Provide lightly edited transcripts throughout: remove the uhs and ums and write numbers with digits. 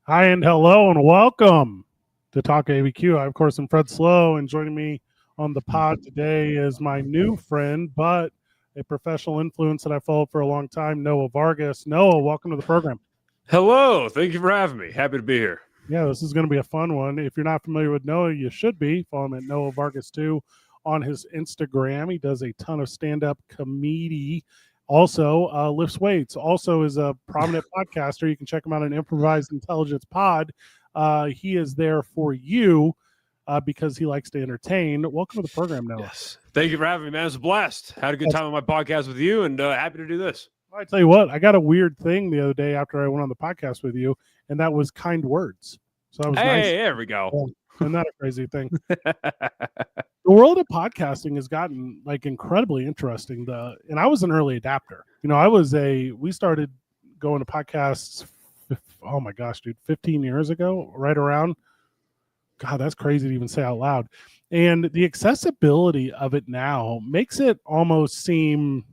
Hi and hello and welcome to Talk ABQ. I, of course, am Fred Slow, and joining me on the pod today is my new friend, but a professional influence that I followed for a long time, Noah Vargas. Noah, welcome to the program. Hello. Thank you for having me. Happy to be here. Yeah, this is going to be a fun one. If you're not familiar with Noah, you should be. Follow him at Noah Vargas 2 on his Instagram. He does a ton of stand-up comedy. Also, lifts weights. Also, is a prominent podcaster. You can check him out on Improvised Intelligence Pod. He is there for you because he likes to entertain. Welcome to the program, Noah. Yes. Thank you for having me, man. It was a blast. Had a good time on my podcast with you, and happy to do this. I tell you what, I got a weird thing the other day after I went on the podcast with you, and that was kind words. So that was nice. Hey, there we go. Yeah, isn't that a crazy thing? The world of podcasting has gotten like incredibly interesting. And I was an early adapter. You know, we started going to podcasts. Oh my gosh, dude, 15 years ago, right around. God, that's crazy to even say out loud. And the accessibility of it now makes it almost seem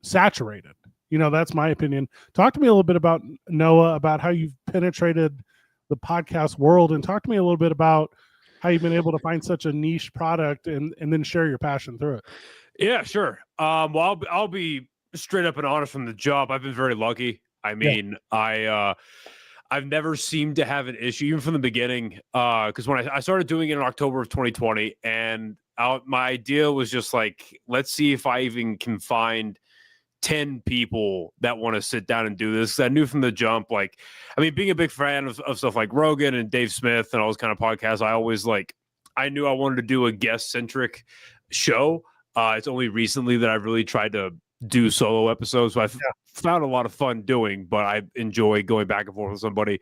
saturated. You know, that's my opinion. Talk to me a little bit about Noah, about how you've penetrated the podcast world, and talk to me a little bit about how you've been able to find such a niche product and then share your passion through it. Yeah, sure. Well, I'll be straight up and honest from the jump. I've been very lucky. I mean, yeah. I've never seemed to have an issue, even from the beginning, because when I started doing it in October of 2020, and my idea was just like, let's see if I even can find 10 people that want to sit down and do this. I knew from the jump, like, I mean, being a big fan of stuff like Rogan and Dave Smith and all those kind of podcasts, I knew I wanted to do a guest-centric show. It's only recently that I've really tried to do solo episodes, so I've found a lot of fun doing, but I enjoy going back and forth with somebody.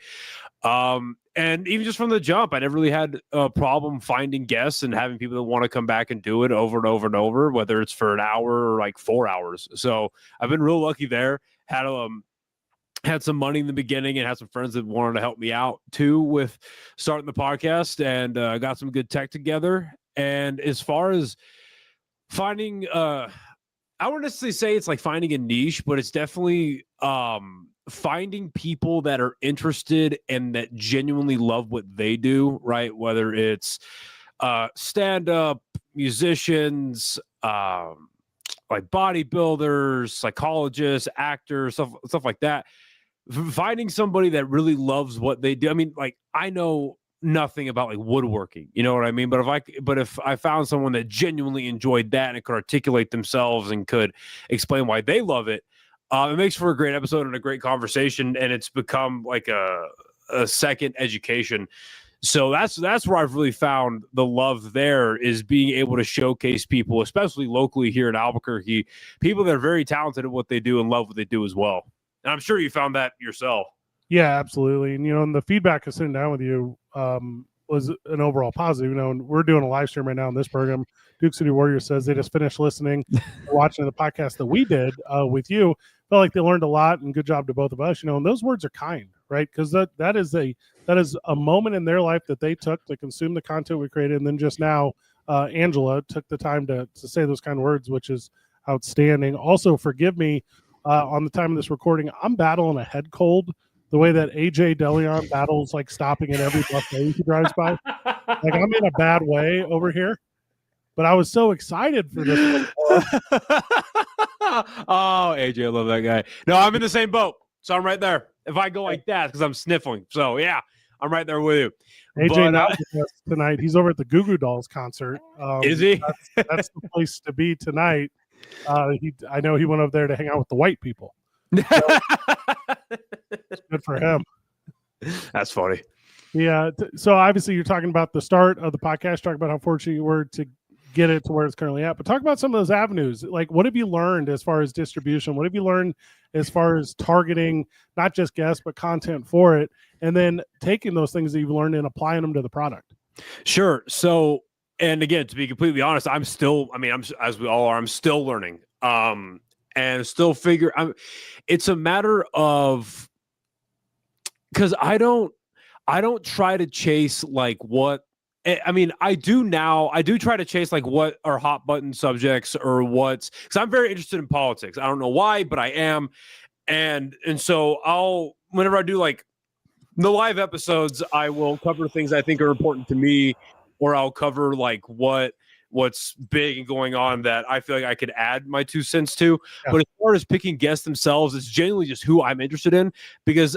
And even just from the jump, I never really had a problem finding guests and having people that want to come back and do it over and over and over, whether it's for an hour or like 4 hours. So I've been real lucky there. Had some money in the beginning and had some friends that wanted to help me out too with starting the podcast, and got some good tech together. And as far as finding, I wouldn't necessarily say it's like finding a niche, but it's definitely finding people that are interested and that genuinely love what they do, right? Whether it's stand-up, musicians, like bodybuilders, psychologists, actors, stuff like that. Finding somebody that really loves what they do. I mean, like, I know nothing about like woodworking, you know what I mean? But if I found someone that genuinely enjoyed that and could articulate themselves and could explain why they love it, it makes for a great episode and a great conversation, and it's become like a second education. So that's where I've really found the love there, is being able to showcase people, especially locally here in Albuquerque, people that are very talented at what they do and love what they do as well. And I'm sure you found that yourself. Yeah, absolutely. And, you know, and the feedback of sitting down with you was an overall positive. You know, and we're doing a live stream right now in this program. Duke City Warrior says they just finished listening, watching the podcast that we did with you. Felt like they learned a lot, and good job to both of us. You know, and those words are kind, right? Because that is a moment in their life that they took to consume the content we created, and then just now, Angela took the time to say those kind of words, which is outstanding. Also, forgive me on the time of this recording, I'm battling a head cold. The way that AJ DeLeon battles like stopping at every buffet he drives by, like I'm in a bad way over here. But I was so excited for this. Oh, AJ, I love that guy. No, I'm in the same boat, so I'm right there. If I go like that, because I'm sniffling. So yeah, I'm right there with you. AJ not with us tonight. He's over at the Goo Goo Dolls concert. Is he? That's the place to be tonight. I know he went over there to hang out with the white people. So, it's good for him. That's funny. Yeah. So obviously you're talking about the start of the podcast, talking about how fortunate you were to get it to where it's currently at. But talk about some of those avenues. Like, what have you learned as far as distribution? What have you learned as far as targeting not just guests, but content for it? And then taking those things that you've learned and applying them to the product. Sure. So, and again, to be completely honest, I'm as we all are, I'm still learning. And still it's a matter of, because I don't try to chase like what, I mean, I do now. I do try to chase like what are hot button subjects or because I'm very interested in politics. I don't know why, but I am. And so whenever I do like The live episodes, I will cover things I think are important to me, or I'll cover like what's big and going on that I feel like I could add my 2 cents to. Yeah. But as far as picking guests themselves, it's genuinely just who I'm interested in, because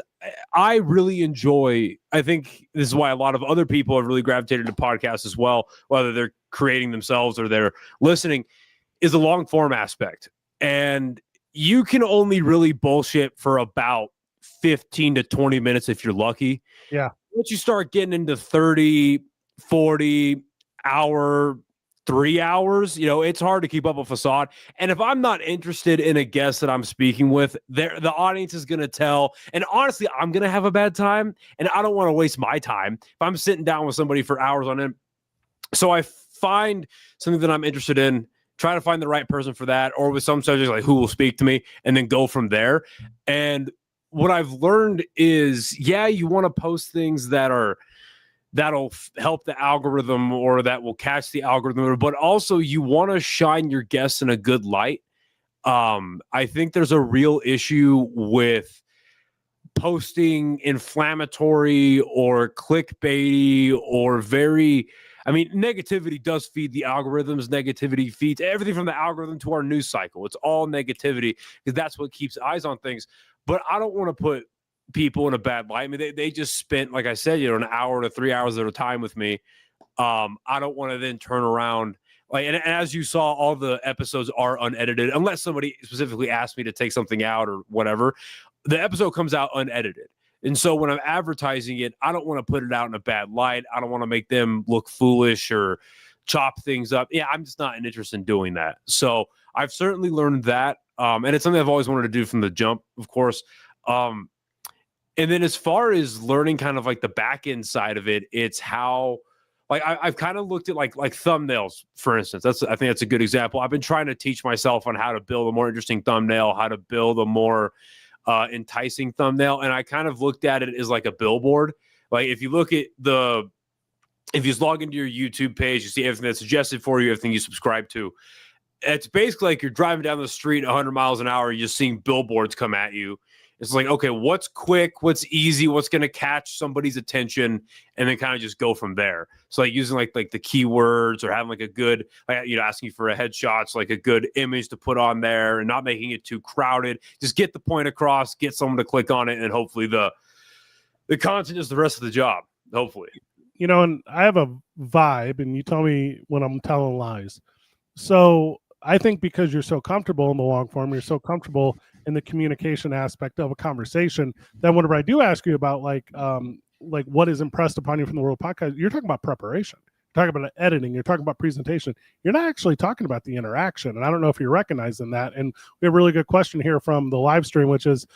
I really enjoy. I think this is why a lot of other people have really gravitated to podcasts as well, whether they're creating themselves or they're listening, is the long form aspect. And you can only really bullshit for about 15 to 20 minutes if you're lucky. Yeah. Once you start getting into 30, 40 hour, 3 hours, it's hard to keep up a facade. And if I'm not interested in a guest that I'm speaking with, the audience is going to tell. And honestly, I'm going to have a bad time, and I don't want to waste my time if I'm sitting down with somebody for hours on end. So I find something that I'm interested in, try to find the right person for that, or with some subjects like who will speak to me, and then go from there. And what I've learned is, you want to post things that'll help the algorithm, or that will catch the algorithm, but also you want to shine your guests in a good light. I think there's a real issue with posting inflammatory or clickbaity or negativity does feed the algorithms. Negativity feeds everything from the algorithm to our news cycle. It's all negativity because that's what keeps eyes on things. But I don't want to put people in a bad light. I mean, they just spent, like I said, an hour to 3 hours at a time with me. I don't want to then turn around. And as you saw, all the episodes are unedited, unless somebody specifically asked me to take something out or whatever. The episode comes out unedited. And so when I'm advertising it, I don't want to put it out in a bad light. I don't want to make them look foolish or chop things up. I'm just not interested in doing that. So I've certainly learned that. And it's something I've always wanted to do from the jump, of course. And then as far as learning kind of like the back end side of it, it's how, like, I've kind of looked at like thumbnails, for instance. I think that's a good example. I've been trying to teach myself on how to build a more interesting thumbnail, how to build a more enticing thumbnail. And I kind of looked at it as like a billboard. Like if you look at if you just log into your YouTube page, you see everything that's suggested for you, everything you subscribe to. It's basically like you're driving down the street 100 miles an hour, you're just seeing billboards come at you. It's like, okay, what's quick, what's easy, what's going to catch somebody's attention, and then kind of just go from there. So like using like the keywords, or having like a good, asking you for a headshot, so like a good image to put on there, and not making it too crowded. Just get the point across, get someone to click on it, and hopefully the content is the rest of the job. Hopefully, and I have a vibe, and you tell me when I'm telling lies. So I think because you're so comfortable in the long form, you're so comfortable in the communication aspect of a conversation, that whenever I do ask you about like what is impressed upon you from the World Podcast, you're talking about preparation, you're talking about editing, you're talking about presentation. You're not actually talking about the interaction. And I don't know if you're recognizing that. And we have a really good question here from the live stream, which is,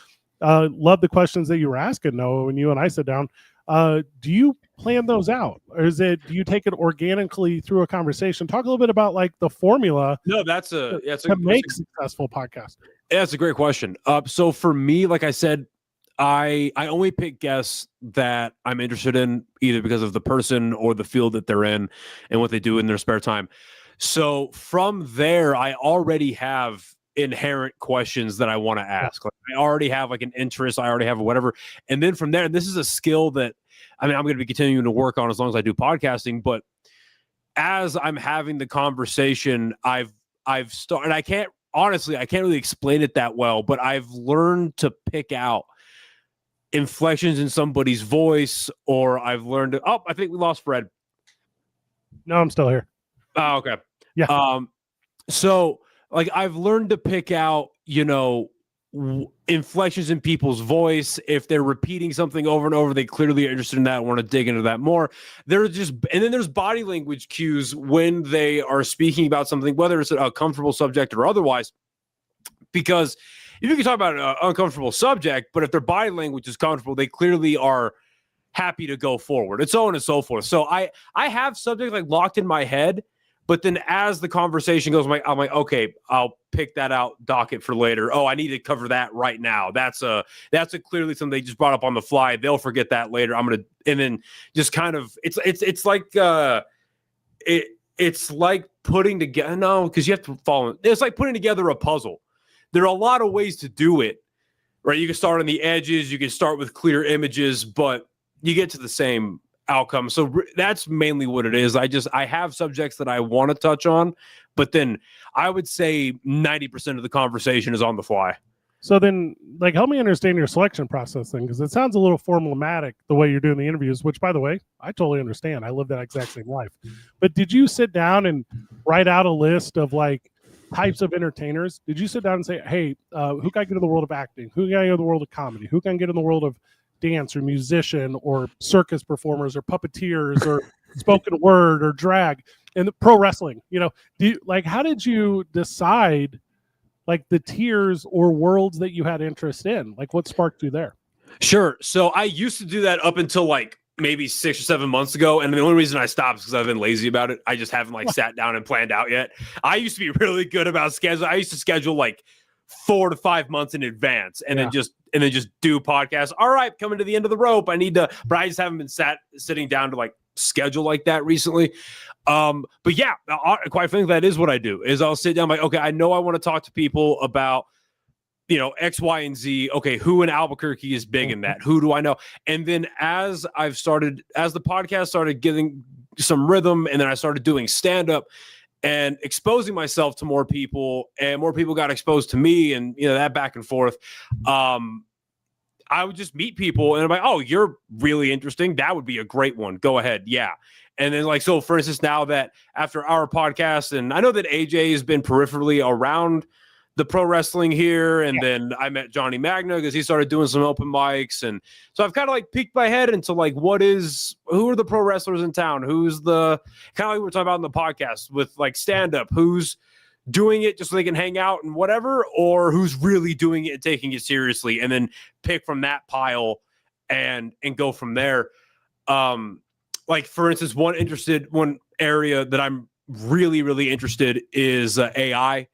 love the questions that you were asking, Noah, when you and I sit down. Do you plan those out, or do you take it organically through a conversation? Talk a little bit about like the formula. No, to make successful podcast. Yeah, that's a great question. So for me, like I said, I only pick guests that I'm interested in, either because of the person or the field that they're in and what they do in their spare time. So from there, I already have inherent questions that I want to ask. Like, I already have like an interest. I already have whatever. And then from there, and this is a skill that I'm going to be continuing to work on as long as I do podcasting. But as I'm having the conversation, I've started, and I can't really explain it that well, but I've learned to pick out inflections in somebody's voice, or I've learned to, I think we lost Fred. No, I'm still here. Oh, okay. Yeah. So like I've learned to pick out, inflections in people's voice. If they're repeating something over and over, they clearly are interested in that and want to dig into that more. And then there's body language cues when they are speaking about something, whether it's a comfortable subject or otherwise, because if you can talk about an uncomfortable subject, but if their body language is comfortable, they clearly are happy to go forward, and so on and so forth. So I have subjects like locked in my head, but then as the conversation goes, I'm like, okay, I'll pick that out, docket for later. Oh, I need to cover that right now. That's a clearly something they just brought up on the fly. They'll forget that later. And then just kind of, it's like it's like putting together, no, because you have to follow. It's like putting together a puzzle. There are a lot of ways to do it, right? You can start on the edges. You can start with clear images, but to the same outcome. So that's mainly what it is. I have subjects that I want to touch on, but then I would say 90% of the conversation is on the fly. So then, like, help me understand your selection process then, because it sounds a little formulaic the way you're doing the interviews, which, by the way, I totally understand. I live that exact same life. But did you sit down and write out a list of, like, types of entertainers? Did you sit down and say, hey, who can I get in the world of acting? Who can I get in the world of comedy? Who can I get in the world of dance or musician or circus performers or puppeteers or spoken word or drag and pro wrestling? How did you decide like the tiers or worlds that you had interest in? Like what sparked you there? Sure. So I used to do that up until like maybe 6 or 7 months ago. And the only reason I stopped is because I've been lazy about it. I just haven't sat down and planned out yet. I used to be really good about scheduling. I used to schedule like 4 to 5 months in advance and then just do podcasts. All right, coming to the end of the rope. But I just haven't been sitting down to like schedule like that recently. But yeah, quite frankly, that is what I do is I'll sit down like, okay, I know I want to talk to people about, X, Y, and Z. Okay, who in Albuquerque is big in that? Who do I know? And then as the podcast started getting some rhythm, and then I started doing stand-up and exposing myself to more people, and more people got exposed to me, and that back and forth. I would just meet people, and I'm like, oh, you're really interesting. That would be a great one. Go ahead, yeah. And then so for instance, now that after our podcast, and I know that AJ has been peripherally around the pro wrestling here. And then I met Johnny Magna because he started doing some open mics. And so I've kind of like peeked my head into like, who are the pro wrestlers in town? Who's the kind of like we're talking about in the podcast with like stand up, who's doing it just so they can hang out and whatever, or who's really doing it and taking it seriously, and then pick from that pile and go from there. Like for instance, one area that I'm really, really interested is AI.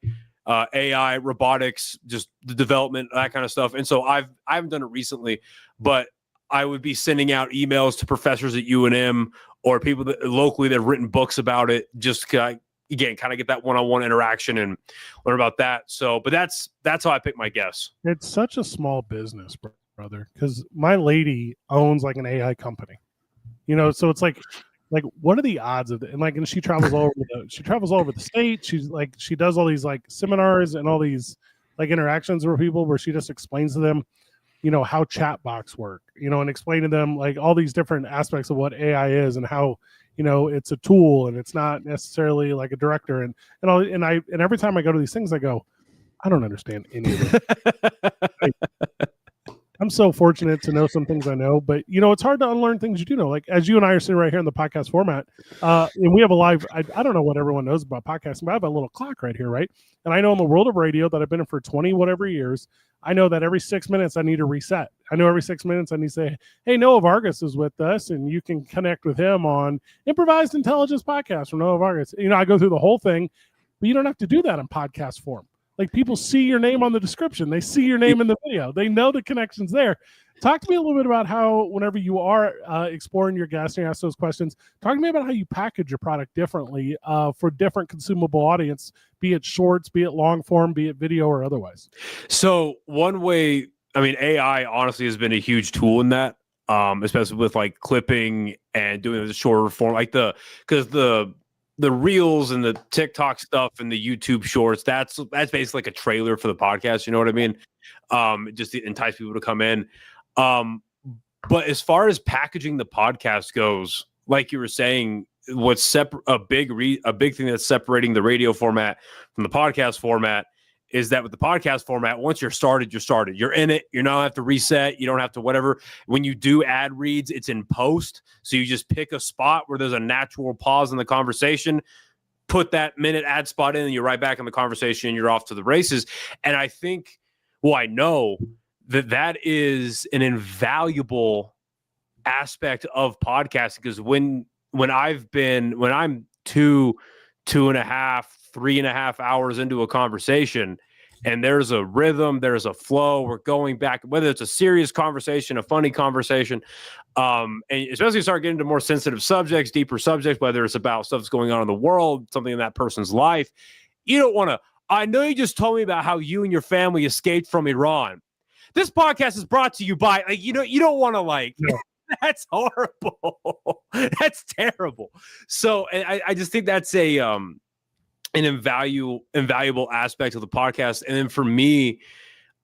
AI, robotics, just the development, that kind of stuff. And so I haven't done it recently, but I would be sending out emails to professors at UNM or people that locally that have written books about it, just kind of get that one-on-one interaction and learn about that. So, but that's how I pick my guess. It's such a small business, brother, because my lady owns like an AI company, so it's like what are the odds of it? And she travels all over the state. She does all these like seminars and all these like interactions with people where she just explains to them, how chat box work, and explain to them like all these different aspects of what AI is and how, it's a tool and it's not necessarily like a director. And every time I go to these things, I go, I don't understand any of it. I'm so fortunate to know some things I know, but it's hard to unlearn things you do know. Like as you and I are sitting right here in the podcast format, and we have a live. I don't know what everyone knows about podcasting, but I have a little clock right here, right? And I know in the world of radio that I've been in for 20 whatever years, I know that every 6 minutes I need to reset. I know every 6 minutes I need to say, "Hey, Noah Vargas is with us," and you can connect with him on Improvised Intelligence Podcast from Noah Vargas. I go through the whole thing, but you don't have to do that in podcast form. Like people see your name on the description. They see your name in the video. They know the connection's there. Talk to me a little bit about how whenever you are exploring your guests and you ask those questions, talk to me about how you package your product differently for different consumable audience, be it shorts, be it long form, be it video or otherwise. So one way, AI honestly has been a huge tool in that, especially with like clipping and doing the shorter form, because the reels and the TikTok stuff and the YouTube shorts, that's basically like a trailer for the podcast. You know what I mean? Just to entice people to come in. But as far as packaging the podcast goes, like you were saying, what's a big thing that's separating the radio format from the podcast format is that with the podcast format, once you're started, you're started. You're in it. You don't have to reset. You don't have to whatever. When you do ad reads, it's in post. So you just pick a spot where there's a natural pause in the conversation, put that minute ad spot in, and you're right back in the conversation, and you're off to the races. And I know that is an invaluable aspect of podcasting, because when I'm 2.5, 3.5 hours into a conversation and there's a rhythm, there's a flow, we're going back, whether it's a serious conversation, a funny conversation, and especially start getting into more sensitive subjects, deeper subjects, whether it's about stuff that's going on in the world, something in that person's life. You don't want to, I know you just told me about how you and your family escaped from Iran. This podcast is brought to you by, you don't want to That's horrible. That's terrible. So I just think that's an invaluable aspect of the podcast. And then for me,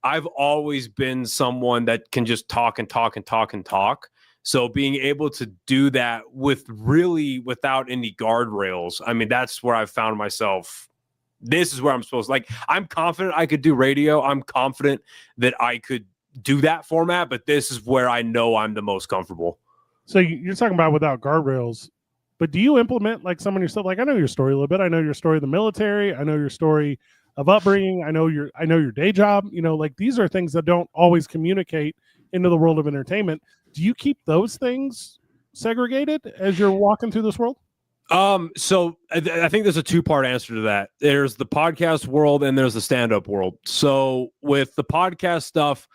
I've always been someone that can just talk and talk and talk and talk. So being able to do that without any guardrails, I mean, that's where I've found myself. This is where I'm supposed to, like, I'm confident I could do radio. I'm confident that I could do that format, but this is where I know I'm the most comfortable. So you're talking about without guardrails, but do you implement like some of your stuff? Like, I know your story a little bit. I know your story of the military. I know your story of upbringing. I know your day job. You know, like these are things that don't always communicate into the world of entertainment. Do you keep those things segregated as you're walking through this world? So I think there's a two-part answer to that. There's the podcast world and there's the stand-up world. So with the podcast stuff,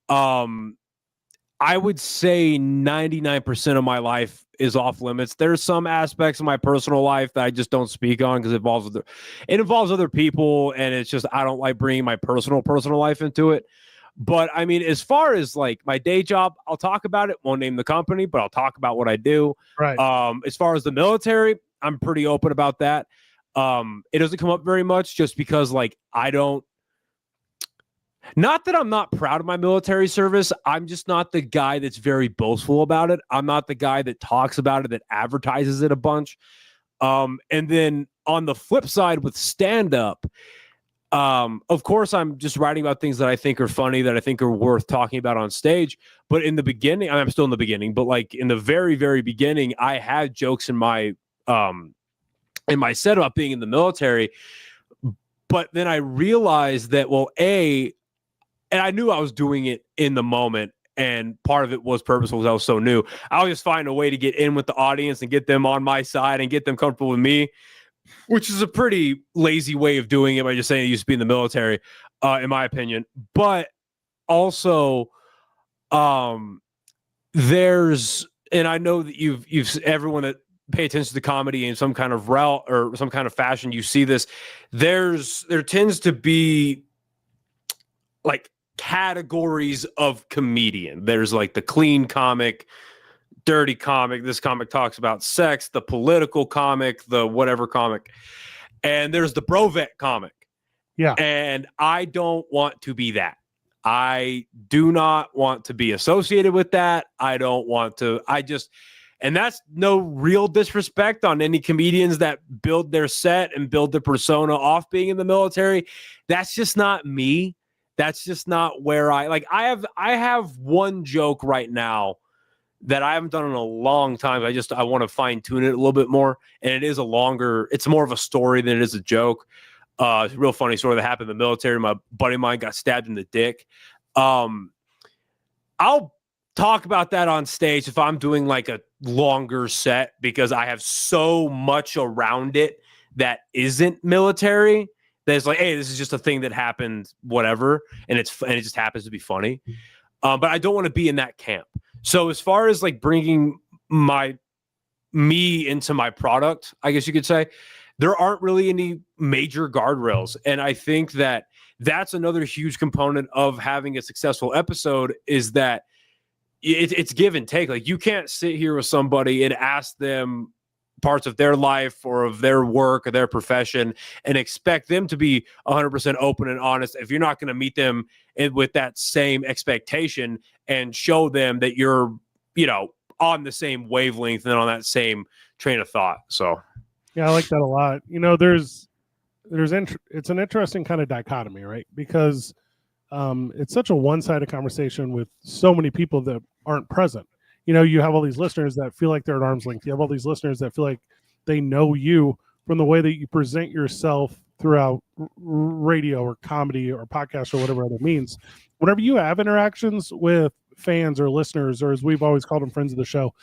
I would say 99% of my life is off limits. There's some aspects of my personal life that I just don't speak on because it involves other people, and it's just I don't like bringing my personal life into it. But I mean, as far as like my day job, I'll talk about it. Won't name the company, but I'll talk about what I do. Right. As far as the military, I'm pretty open about that. It doesn't come up very much just because like not that I'm not proud of my military service. I'm just not the guy that's very boastful about it. I'm not the guy that talks about it, that advertises it a bunch. And then on the flip side with stand-up, of course, I'm just writing about things that I think are funny, that I think are worth talking about on stage. But in the beginning, I'm still in the beginning, but like in the very, very beginning, I had jokes in my set about being in the military. But then I realized that, well, and I knew I was doing it in the moment, and part of it was purposeful because I was so new. I was just finding a way to get in with the audience and get them on my side and get them comfortable with me, which is a pretty lazy way of doing it by just saying I used to be in the military, in my opinion. But also, there's, and I know that you've everyone that pay attention to comedy in some kind of route or some kind of fashion, you see this. There tends to be like categories of comedian. There's like the clean comic, dirty comic. This comic talks about sex, the political comic, the whatever comic. And there's the brovet comic. Yeah. And I don't want to be that. I do not want to be associated with that. I don't want to, and that's no real disrespect on any comedians that build their set and build their persona off being in the military. That's just not me. That's just not where I have one joke right now that I haven't done in a long time. I want to fine tune it a little bit more. And it's more of a story than it is a joke. It's a real funny story that happened in the military. My buddy of mine got stabbed in the dick. I'll talk about that on stage if I'm doing like a longer set because I have so much around it that isn't military. That's like, hey, this is just a thing that happened, whatever, and it just happens to be funny. But I don't want to be in that camp. So as far as like bringing me into my product, I guess you could say, there aren't really any major guardrails. And I think that that's another huge component of having a successful episode is that it's give and take. Like you can't sit here with somebody and ask them parts of their life or of their work or their profession and expect them to be 100% open and honest if you're not going to meet them with that same expectation and show them that you're, on the same wavelength and on that same train of thought. So, yeah, I like that a lot. It's an interesting kind of dichotomy, right? Because it's such a one-sided conversation with so many people that aren't present. You have all these listeners that feel like they're at arm's length. You have all these listeners that feel like they know you from the way that you present yourself throughout radio or comedy or podcast or whatever other means. Whenever you have interactions with fans or listeners, or as we've always called them, friends of the show,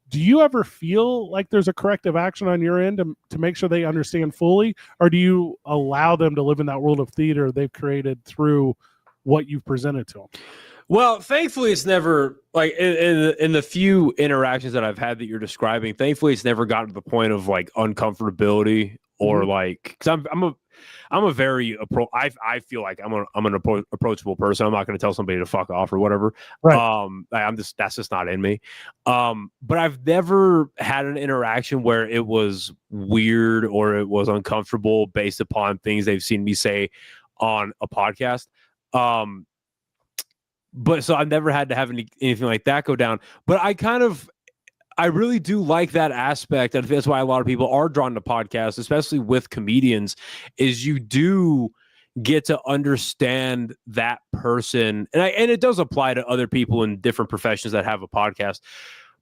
do you ever feel like there's a corrective action on your end to make sure they understand fully? Or do you allow them to live in that world of theater they've created through what you've presented to them? Well, thankfully, it's never like in the few interactions that I've had that you're describing. Thankfully, it's never gotten to the point of like uncomfortability or like, because I'm a very I feel like I'm an approachable person. I'm not going to tell somebody to fuck off or whatever. Right. That's just not in me. But I've never had an interaction where it was weird or it was uncomfortable based upon things they've seen me say on a podcast. But so I've never had to have anything like that go down. But I really do like that aspect. And that's why a lot of people are drawn to podcasts, especially with comedians, is you do get to understand that person. And it does apply to other people in different professions that have a podcast.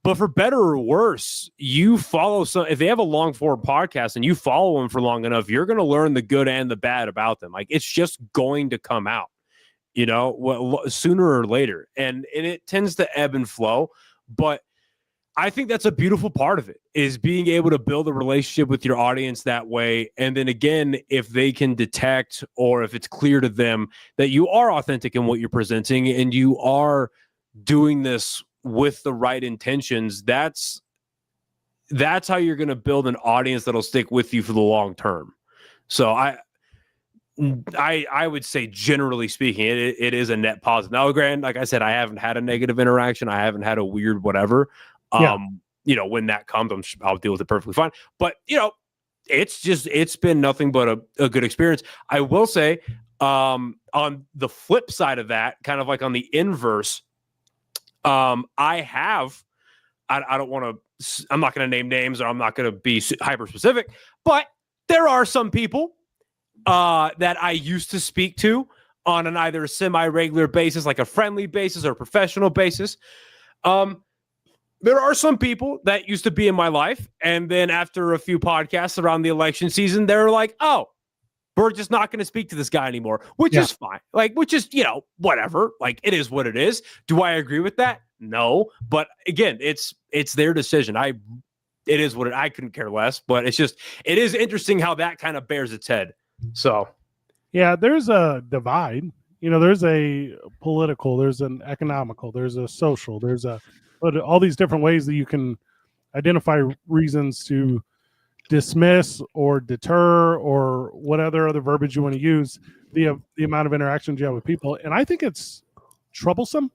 But for better or worse, you follow if they have a long form podcast and you follow them for long enough, you're going to learn the good and the bad about them. Like, it's just going to come out, sooner or later. And it tends to ebb and flow. But I think that's a beautiful part of it, is being able to build a relationship with your audience that way. And then again, if they can detect, or if it's clear to them that you are authentic in what you're presenting and you are doing this with the right intentions, that's how you're going to build an audience that'll stick with you for the long term. So I would say, generally speaking, it is a net positive. Now, granted, like I said, I haven't had a negative interaction. I haven't had a weird whatever. When that comes, I'll deal with it perfectly fine. But, it's been nothing but a good experience. I will say, on the flip side of that, kind of like on the inverse, I'm not going to name names, or I'm not going to be hyper specific, but there are some people that I used to speak to on an either semi-regular basis, like a friendly basis or professional basis. There are some people that used to be in my life, and then after a few podcasts around the election season, they're like, oh, we're just not going to speak to this guy anymore, which is fine. Like, which is, whatever. Like, it is what it is. Do I agree with that? No. But again, it's their decision. It is what I couldn't care less, but it is interesting how that kind of bears its head. So, yeah, there's a divide. There's a political, there's an economical, there's a social, but all these different ways that you can identify reasons to dismiss or deter, or what other verbiage you want to use, the amount of interactions you have with people. And I think it's troublesome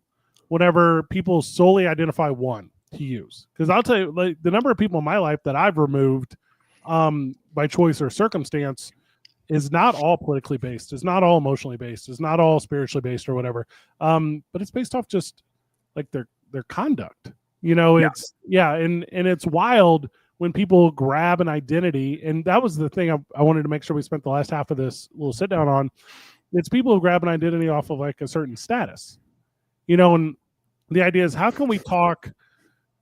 whenever people solely identify one to use. Because I'll tell you, like, the number of people in my life that I've removed by choice or circumstance is not all politically based, is not all emotionally based, is not all spiritually based or whatever. But it's based off just like their conduct. It's and it's wild when people grab an identity. And that was the thing I wanted to make sure we spent the last half of this little sit down on. It's people who grab an identity off of like a certain status, and the idea is, how can we talk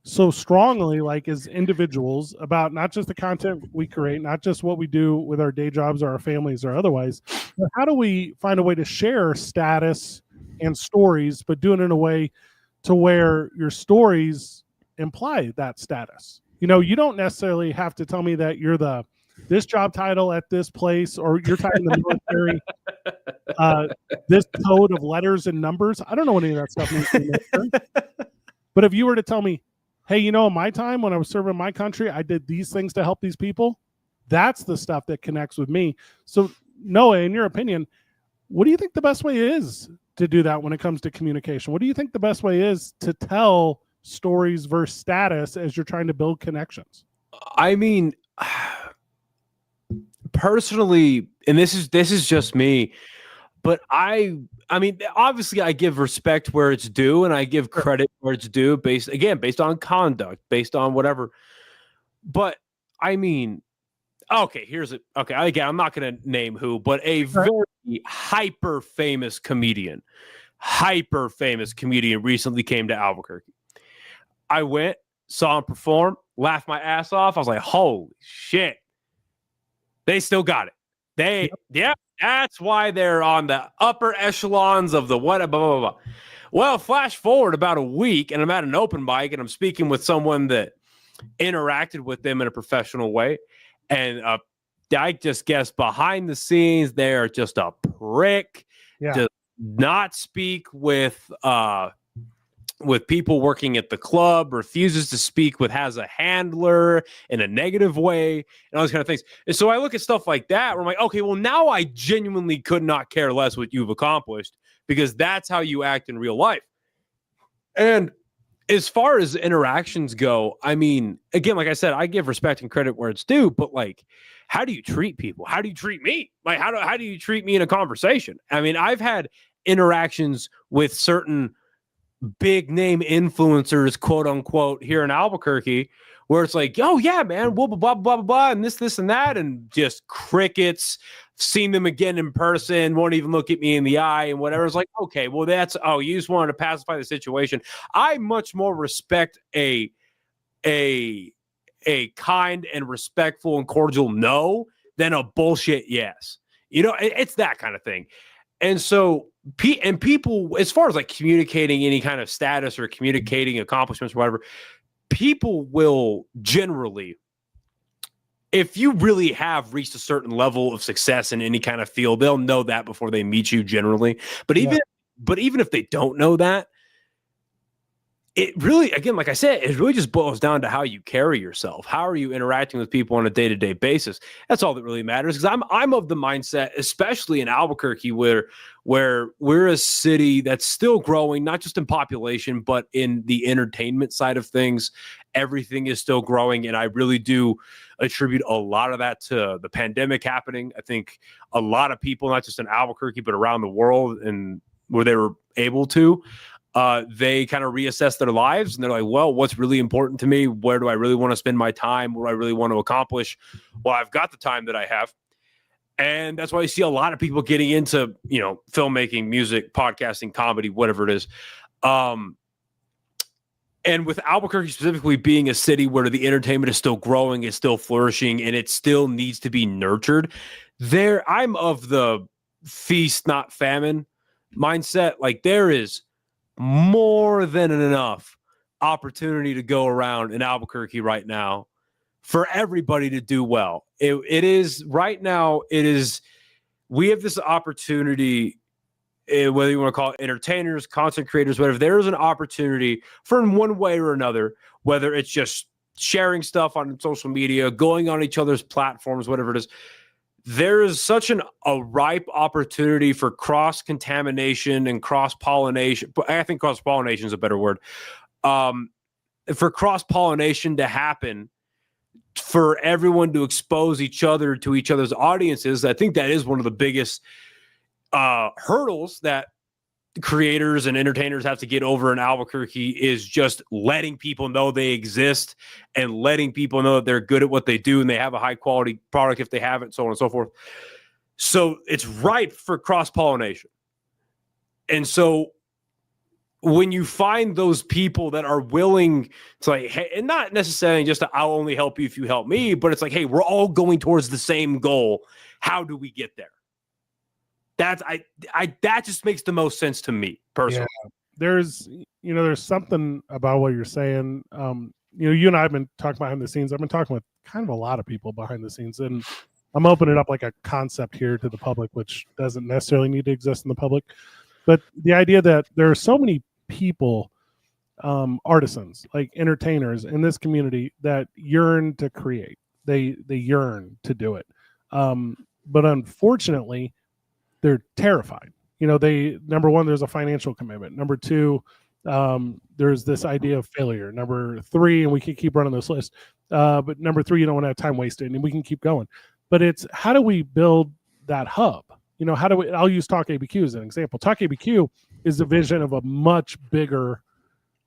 so strongly, like as individuals, about not just the content we create, not just what we do with our day jobs or our families or otherwise, but how do we find a way to share status and stories, but do it in a way to where your stories imply that status? You don't necessarily have to tell me that you're this job title at this place, or you're talking the military, this code of letters and numbers. I don't know what any of that stuff means. But if you were to tell me, hey, in my time when I was serving my country, I did these things to help these people, that's the stuff that connects with me. So, Noah, in your opinion, what do you think the best way is to do that when it comes to communication? What do you think the best way is to tell stories versus status as you're trying to build connections? I mean, personally, and this is just me, but I mean, obviously I give respect where it's due, and I give credit where it's due, based on conduct, based on whatever. But I mean, okay, again, I'm not going to name who, but a very hyper famous comedian recently came to Albuquerque. I went, saw him perform, laughed my ass off. I was like, holy shit. They still got it. That's why they're on the upper echelons of the what, blah, blah, blah. Well, flash forward about a week, and I'm at an open mic, and I'm speaking with someone that interacted with them in a professional way. And I just guess behind the scenes, they're just a prick. Yeah. Does not speak with with people working at the club, refuses to speak with, has a handler in a negative way, and all those kind of things. And so I look at stuff like that where I'm like, okay, well, now I genuinely could not care less what you've accomplished, because that's how you act in real life. And as far as interactions go, I mean, again, like I said, I give respect and credit where it's due, but like, how do you treat people? How do you treat me? Like, how do you treat me in a conversation? I mean, I've had interactions with certain big name influencers, quote unquote, here in Albuquerque, where it's like, oh yeah, man, blah, blah, blah, blah, blah, and this and that, and just crickets. Seen them again in person, won't even look at me in the eye and whatever. It's like, okay, well, you just wanted to pacify the situation. I much more respect a kind and respectful and cordial no than a bullshit yes. It's that kind of thing. And so, people, as far as like communicating any kind of status or communicating accomplishments or whatever, people will generally, if you really have reached a certain level of success in any kind of field, they'll know that before they meet you generally. But even if they don't know that, it really, again, like I said, it really just boils down to how you carry yourself. How are you interacting with people on a day-to-day basis? That's all that really matters. Because I'm of the mindset, especially in Albuquerque, where we're a city that's still growing, not just in population, but in the entertainment side of things. Everything is still growing, and I really do attribute a lot of that to the pandemic happening. I think a lot of people, not just in Albuquerque, but around the world, and where they were able to, they kind of reassess their lives, and they're like, well, what's really important to me? Where do I really want to spend my time? What do I really want to accomplish? Well, I've got the time that I have. And that's why you see a lot of people getting into, filmmaking, music, podcasting, comedy, whatever it is. And with Albuquerque specifically being a city where the entertainment is still growing, it's still flourishing, and it still needs to be nurtured, I'm of the feast, not famine mindset. Like, there is more than enough opportunity to go around in Albuquerque right now for everybody to do well. It is right now. We have this opportunity, whether you want to call it entertainers, content creators, whatever. There is an opportunity for, in one way or another, whether it's just sharing stuff on social media, going on each other's platforms, whatever it is. There is such a ripe opportunity for cross-contamination and cross-pollination. I think cross-pollination is a better word. For cross-pollination to happen, for everyone to expose each other to each other's audiences. I think that is one of the biggest hurdles that creators and entertainers have to get over in Albuquerque, is just letting people know they exist and letting people know that they're good at what they do and they have a high quality product if they have it, so on and so forth. So it's ripe for cross-pollination. And so when you find those people that are willing to, like, hey, and not necessarily just I'll only help you if you help me, but it's like, hey, we're all going towards the same goal. How do we get there? That just makes the most sense to me personally. Yeah. There's something about what you're saying. You and I have been talking behind the scenes. I've been talking with kind of a lot of people behind the scenes, and I'm opening up like a concept here to the public, which doesn't necessarily need to exist in the public. But the idea that there are so many people, artisans, like entertainers in this community, that yearn to create. They yearn to do it. But unfortunately, they're terrified. Number one, there's a financial commitment. Number two, there's this idea of failure. Number three, and we can keep running this list. But number three, you don't want to have time wasted, and we can keep going. But it's, how do we build that hub? I'll use Talk ABQ as an example. Talk ABQ is the vision of a much bigger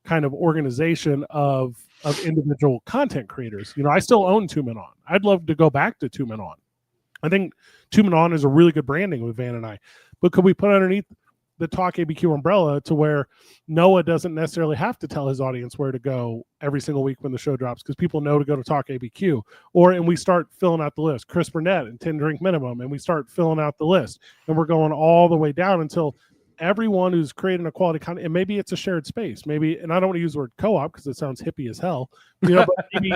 kind of organization of individual content creators. I still own Two Men On. I'd love to go back to Two Men On. I think Two Men On is a really good branding with Van and I. But could we put underneath the Talk ABQ umbrella to where Noah doesn't necessarily have to tell his audience where to go every single week when the show drops, because people know to go to Talk ABQ? And we start filling out the list. Chris Burnett and 10 Drink Minimum, and we start filling out the list. And we're going all the way down until everyone who's creating a quality content, and maybe it's a shared space. Maybe, and I don't want to use the word co-op because it sounds hippie as hell. But maybe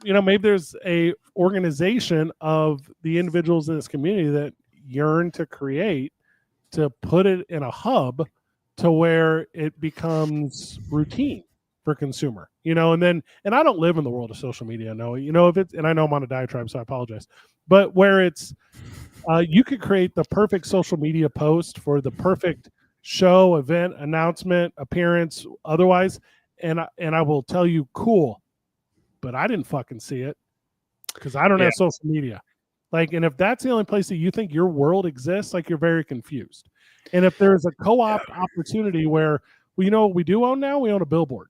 maybe there's a organization of the individuals in this community that yearn to create, to put it in a hub to where it becomes routine for consumer, and I don't live in the world of social media. No, if it's, and I know I'm on a diatribe, so I apologize, but where it's, you could create the perfect social media post for the perfect show, event, announcement, appearance, otherwise, and I will tell you, cool, but I didn't fucking see it because I don't have social media. And if that's the only place that you think your world exists, you're very confused. And if there's a co-op opportunity where, well, what we do own now? We own a billboard.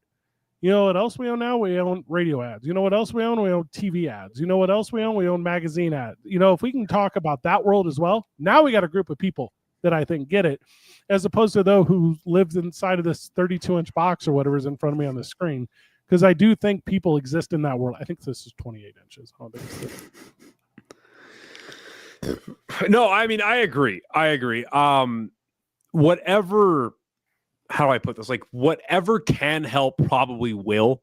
You know what else we own now? We own radio ads. You know what else we own? We own TV ads. You know what else we own? We own magazine ads. If we can talk about that world as well, now we got a group of people that I think get it, as opposed to those who lives inside of this 32-inch box or whatever is in front of me on the screen. Because I do think people exist in that world. I think this is 28 inches. I don't think it's No, I mean, I agree. Whatever, how do I put this? Whatever can help probably will.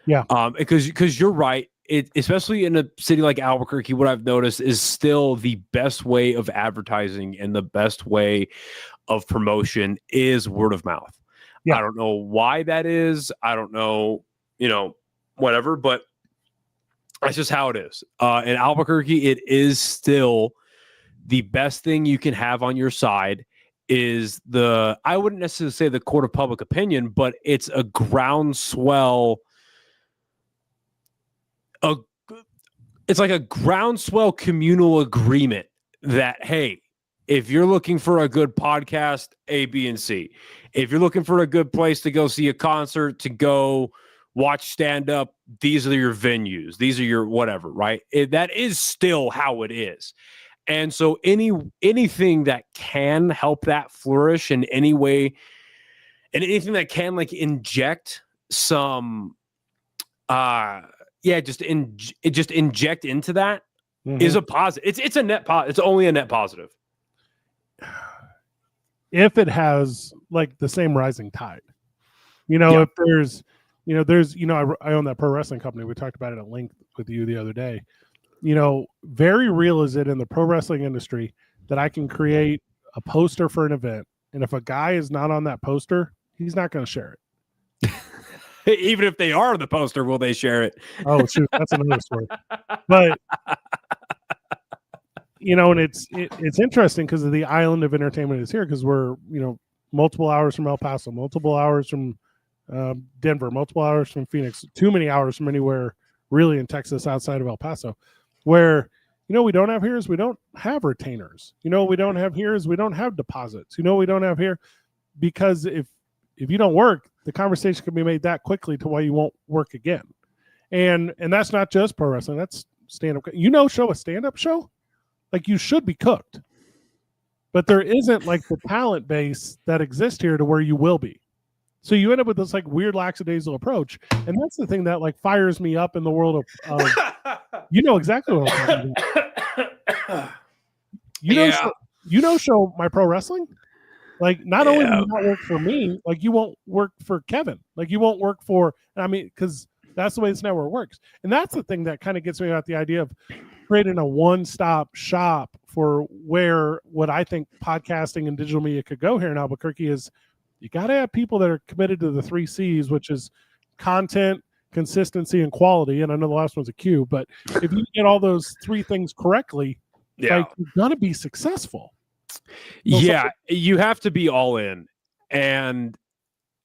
Yeah. Because you're right. Especially in a city like Albuquerque, what I've noticed is still the best way of advertising and the best way of promotion is word of mouth. Yeah. I don't know why that is. I don't know, whatever, but that's just how it is. In Albuquerque, it is still the best thing you can have on your side is I wouldn't necessarily say the court of public opinion, but it's a groundswell. It's like a groundswell communal agreement that, hey, if you're looking for a good podcast, A, B, and C. If you're looking for a good place to go see a concert, to go watch stand-up, these are your venues. These are your whatever, right? That is still how it is. And so anything that can help that flourish in any way, and anything that can inject some, just inject into that is a positive. It's a net positive. It's only a net positive. If it has the same rising tide, if there's, I own that pro wrestling company. We talked about it at length with you the other day. Very real is it in the pro wrestling industry that I can create a poster for an event, and if a guy is not on that poster, he's not going to share it. Even if they are the poster, will they share it? Oh, shoot, that's another story. But and it's interesting because the island of entertainment is here, because we're multiple hours from El Paso, multiple hours from Denver, multiple hours from Phoenix, too many hours from anywhere really in Texas outside of El Paso. Where, we don't have here is we don't have retainers. We don't have here is we don't have deposits. We don't have here, because if you don't work, the conversation can be made that quickly to why you won't work again. And that's not just pro wrestling. That's stand-up. Show a stand-up show, you should be cooked. But there isn't the talent base that exists here to where you will be. So you end up with this weird lackadaisical approach, and that's the thing that fires me up in the world of exactly what I'm talking about. Show my pro wrestling. Not only do you not work for me, you won't work for Kevin. You won't work for. Because that's the way this network works, and that's the thing that kind of gets me about the idea of creating a one-stop shop for where what I think podcasting and digital media could go here in Albuquerque is. You got to have people that are committed to the 3 C's, which is content, consistency, and quality. And I know the last one's a Q, but if you get all those 3 things correctly, you're going to be successful. You have to be all in. And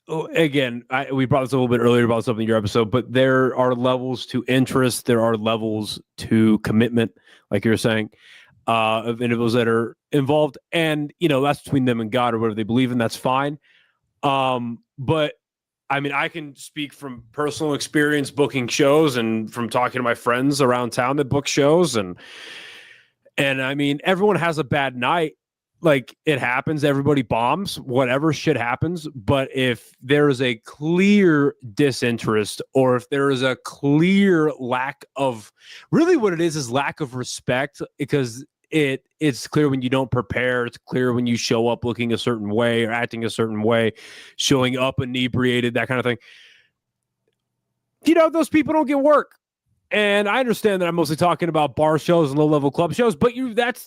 again, we brought this a little bit earlier about something in your episode, but there are levels to interest. There are levels to commitment, like you were saying, of individuals that are involved. And, that's between them and God or whatever they believe in. That's fine. But I can speak from personal experience booking shows and from talking to my friends around town that book shows. And everyone has a bad night. It happens. Everybody bombs, whatever shit happens. But if there is a clear disinterest, or if there is a clear lack of, really what it is lack of respect, because it's clear when you don't prepare. It's clear when you show up looking a certain way or acting a certain way, showing up inebriated, that kind of thing. Those people don't get work. And I understand that I'm mostly talking about bar shows and low-level club shows, but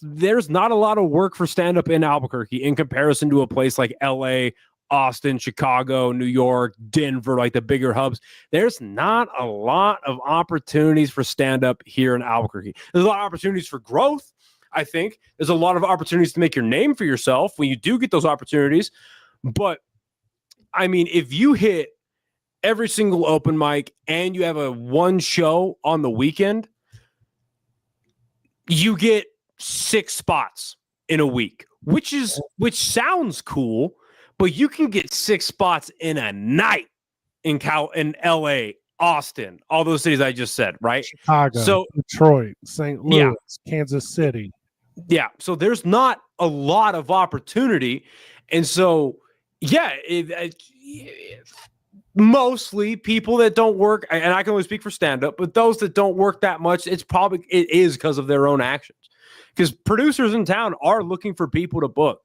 there's not a lot of work for stand-up in Albuquerque in comparison to a place like LA, Austin, Chicago, New York, Denver, like the bigger hubs, there's not a lot of opportunities for stand-up here in Albuquerque. There's a lot of opportunities for growth, I think. There's a lot of opportunities to make your name for yourself when you do get those opportunities. But, I mean, if you hit every single open mic and you have a one show on the weekend, you get 6 spots in a week, which sounds cool, but you can get 6 spots in a night in LA, Austin, all those cities I just said, right? Chicago, so Detroit, St. Louis, Kansas City. Yeah. So there's not a lot of opportunity. And so, yeah, mostly people that don't work, and I can only speak for stand-up, but those that don't work that much, it is because of their own actions. Because producers in town are looking for people to book.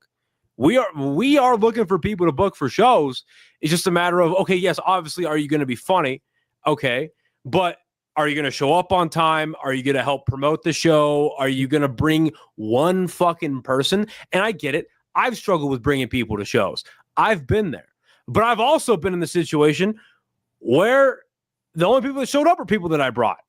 We are looking for people to book for shows. It's just a matter of, okay, yes, obviously, are you going to be funny? Okay. But are you going to show up on time? Are you going to help promote the show? Are you going to bring one fucking person? And I get it. I've struggled with bringing people to shows. I've been there. But I've also been in the situation where the only people that showed up are people that I brought.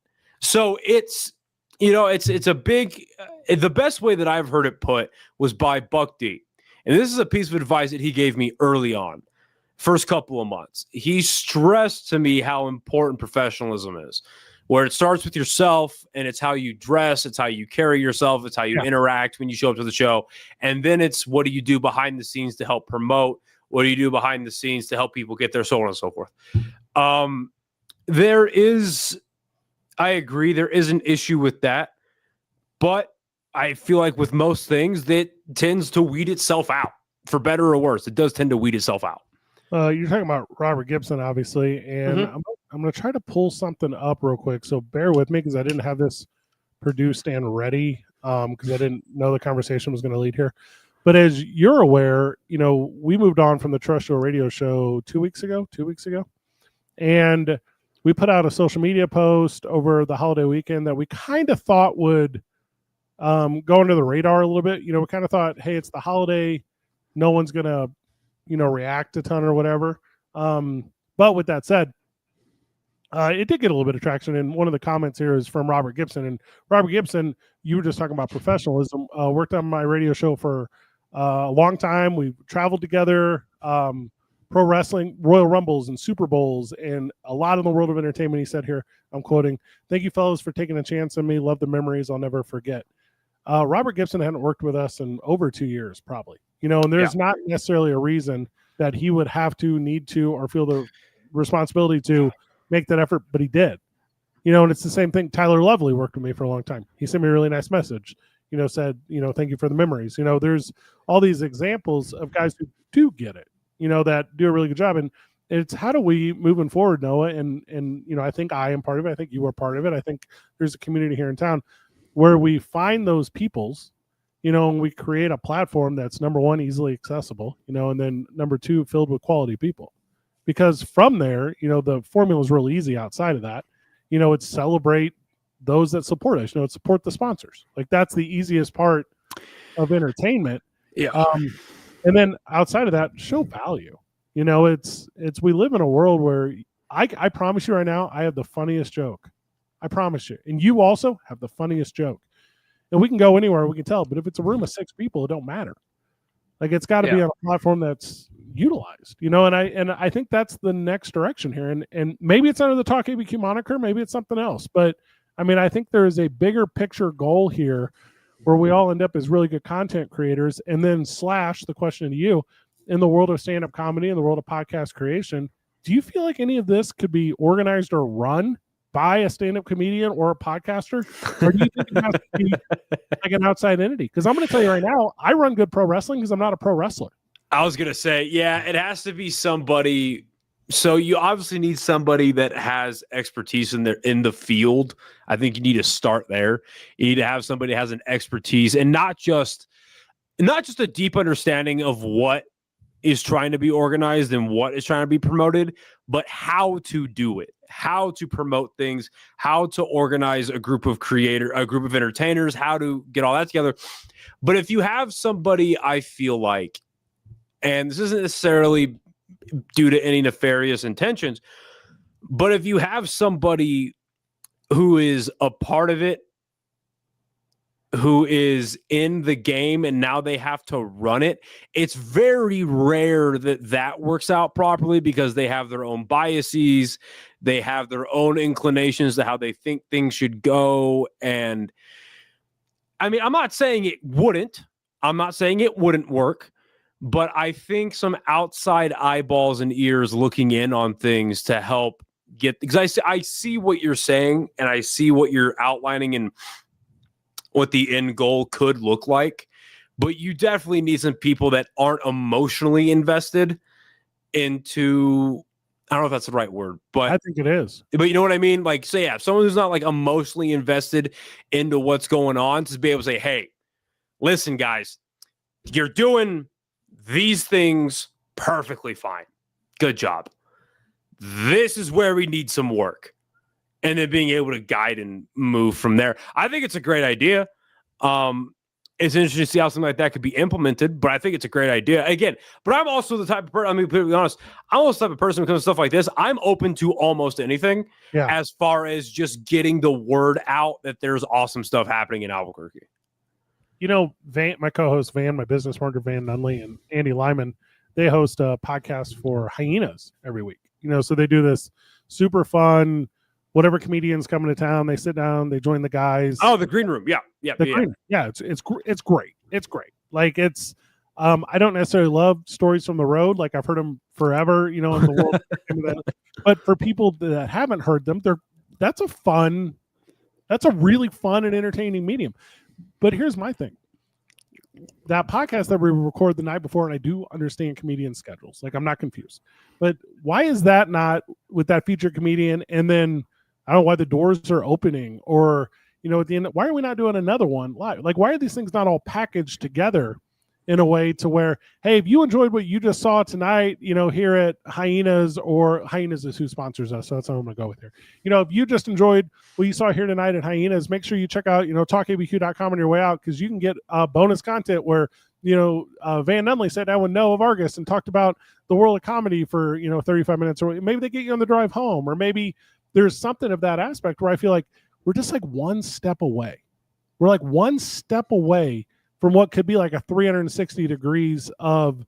So it's a big, the best way that I've heard it put was by Buck D. And this is a piece of advice that he gave me early on, first couple of months. He stressed to me how important professionalism is, where it starts with yourself, and it's how you dress, it's how you carry yourself, it's how you interact when you show up to the show. And then it's what do you do behind the scenes to help promote? What do you do behind the scenes to help people get there, so on and so forth? I agree, there is an issue with that, but I feel like with most things, that tends to weed itself out, for better or worse. It does tend to weed itself out. You're talking about Robert Gibson, obviously, and I'm going to try to pull something up real quick, so bear with me because I didn't have this produced and ready because I didn't know the conversation was going to lead here. But as you're aware, we moved on from the terrestrial radio show 2 weeks ago, and we put out a social media post over the holiday weekend that we kind of thought would go under the radar a little bit. We kind of thought, hey, it's the holiday, no one's going to react a ton or whatever. But with that said, it did get a little bit of traction. And one of the comments here is from Robert Gibson. And Robert Gibson, you were just talking about professionalism, worked on my radio show for a long time. We've traveled together, pro wrestling, Royal Rumbles and Super Bowls, and a lot in the world of entertainment. He said here, I'm quoting, "Thank you fellas for taking a chance on me. Love the memories I'll never forget." Robert Gibson hadn't worked with us in over 2 years, probably. And there's not necessarily a reason that he would have to, need to, or feel the responsibility to make that effort, but he did. And it's the same thing. Tyler Lovely worked with me for a long time. He sent me a really nice message, said, thank you for the memories. There's all these examples of guys who do get it, that do a really good job. And it's how do we moving forward, Noah? And I think I am part of it. I think you are part of it. I think there's a community here in town where we find those peoples, and we create a platform that's, number one, easily accessible, and then number two, filled with quality people. Because from there, the formula is really easy outside of that. It's celebrate those that support us, it's support the sponsors. Like, that's the easiest part of entertainment. Yeah. And then outside of that, show value. It's we live in a world where I promise you right now, I have the funniest joke. I promise you. And you also have the funniest joke. And we can go anywhere, we can tell. But if it's a room of 6 people, it don't matter. Like, it's got to be on a platform that's utilized, and I think that's the next direction here. And maybe it's under the Talk ABQ moniker, maybe it's something else. But I mean, I think there is a bigger picture goal here where we all end up as really good content creators. And then the question to you, in the world of stand-up comedy, in the world of podcast creation, do you feel like any of this could be organized or run by a stand-up comedian or a podcaster? Or do you think it has to be like an outside entity? Because I'm going to tell you right now, I run good pro wrestling because I'm not a pro wrestler. I was going to say, yeah, it has to be somebody. So you obviously need somebody that has expertise in the field. I think you need to start there. You need to have somebody that has an expertise, and not just a deep understanding of what is trying to be organized and what is trying to be promoted, but how to do it, how to promote things, how to organize a group of entertainers, how to get all that together. But if you have somebody, I feel like, and this isn't necessarily due to any nefarious intentions. But if you have somebody who is a part of it, who is in the game, and now they have to run it, it's very rare that that works out properly because they have their own biases, they have their own inclinations to how they think things should go. And I mean, I'm not saying it wouldn't work, but I think some outside eyeballs and ears looking in on things to help get, because I see what you're saying and I see what you're outlining and what the end goal could look like, but you definitely need some people that aren't emotionally invested into, I don't know if that's the right word, but I think it is. But you know what I mean? Like, say, yeah, someone who's not like emotionally invested into what's going on to be able to say, hey, listen, guys, you're doing these things perfectly fine. Good job. This is where we need some work. And then being able to guide and move from there. I think it's a great idea. It's interesting to see how something like that could be implemented, but I think it's a great idea. Again, but I'm also the type of person, I mean, to be honest, I'm also the type of person when it comes to stuff like this. I'm open to almost anything as far as just getting the word out that there's awesome stuff happening in Albuquerque. You know, Van, my co-host Van, my business partner Van Nunley, and Andy Lyman, they host a podcast for Hyenas every week. You know, so they do this super fun, whatever comedians coming to town, they sit down, they join the guys. Oh, the green room. Yeah. It's great. It's great. Like it's, I don't necessarily love stories from the road. Like I've heard them forever, you know, in the world. But for people that haven't heard them, that's a really fun and entertaining medium. But here's my thing. That podcast that we record the night before, and I do understand comedian schedules. Like I'm not confused. But why is that not with that featured comedian? And then I don't know why the doors are opening, or, you know, at the end, why are we not doing another one live? Like, why are these things not all packaged together in a way to where, hey, if you enjoyed what you just saw tonight, you know, here at Hyenas, or Hyenas is who sponsors us, so that's what I'm going to go with here. You know, if you just enjoyed what you saw here tonight at Hyenas, make sure you check out, you know, talkabq.com on your way out, because you can get bonus content where, you know, Van Nunley sat down with Noah Vargas and talked about the world of comedy for, you know, 35 minutes, or maybe they get you on the drive home, or maybe there's something of that aspect where I feel like we're just like one step away. We're like one step away from what could be like a 360 degrees of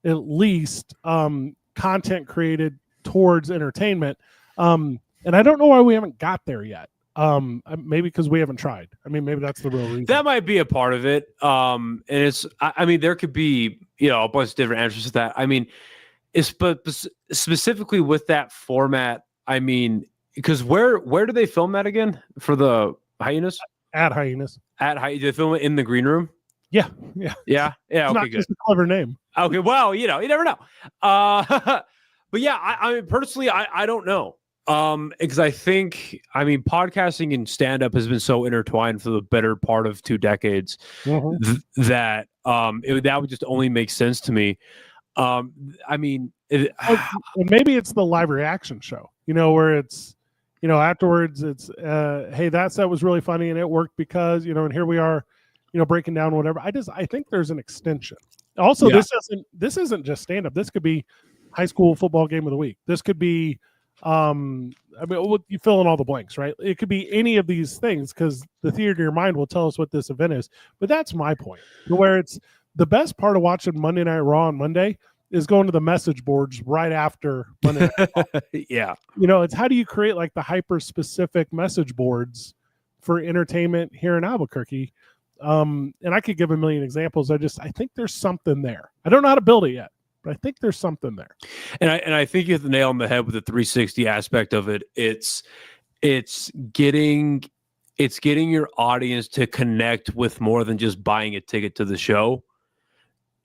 at least content created towards entertainment. And I don't know why we haven't got there yet. Maybe because we haven't tried. I mean, maybe that's the real reason. That might be a part of it. And it's, I mean, there could be, you know, a bunch of different answers to that. I mean, but specifically with that format, I mean, because where do they film that again for the Hyenas? At Hyenas. Do they film it in the green room? Yeah. Okay, it's not good. Just a clever name. Okay, well, you know, you never know. But yeah, I mean, personally, I don't know. Because I think, I mean, podcasting and stand-up has been so intertwined for the better part of 2 decades that that would just only make sense to me. I mean, maybe it's the live reaction show, you know, where it's, you know, afterwards it's, hey, that set was really funny and it worked because, you know, and here we are, you know, breaking down whatever. I think there's an extension. Also, this isn't just stand-up. This could be high school football game of the week. This could be, I mean, you fill in all the blanks, right? It could be any of these things, because the theater of your mind will tell us what this event is. But that's my point, where it's the best part of watching Monday Night Raw on Monday is going to the message boards right after Monday Night Raw. Yeah. You know, it's how do you create like the hyper specific message boards for entertainment here in Albuquerque? And I could give a million examples. I think there's something there. I don't know how to build it yet, but I think there's something there. And I think you hit the nail on the head with the 360 aspect of it. It's getting your audience to connect with more than just buying a ticket to the show.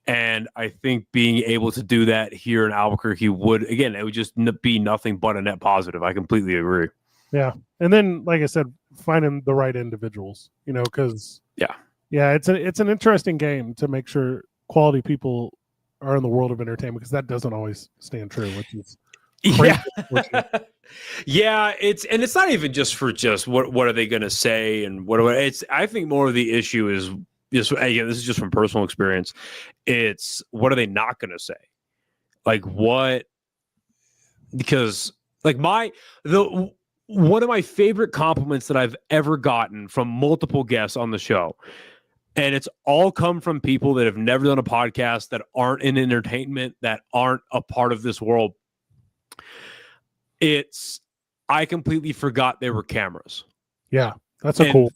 And I think being able to do that here in Albuquerque it would just be nothing but a net positive. I completely agree. Yeah. And then, like I said, finding the right individuals, you know, because it's an interesting game to make sure quality people are in the world of entertainment, because that doesn't always stand true, which is crazy. Yeah, it's not even just for what are they going to say and I think more of the issue is just, again, this is just from personal experience. It's what are they not going to say? Like what? Because like one of my favorite compliments that I've ever gotten from multiple guests on the show, and it's all come from people that have never done a podcast, that aren't in entertainment, that aren't a part of this world. I completely forgot there were cameras. Yeah, that's cool.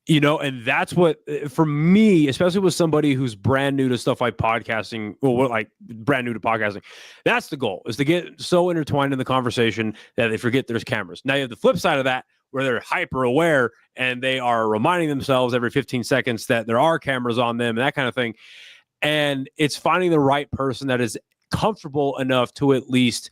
And that's what, for me, especially with somebody who's brand new to stuff like podcasting, brand new to podcasting, that's the goal, is to get so intertwined in the conversation that they forget there's cameras. Now you have the flip side of that, where they're hyper aware and they are reminding themselves every 15 seconds that there are cameras on them and that kind of thing. And it's finding the right person that is comfortable enough to at least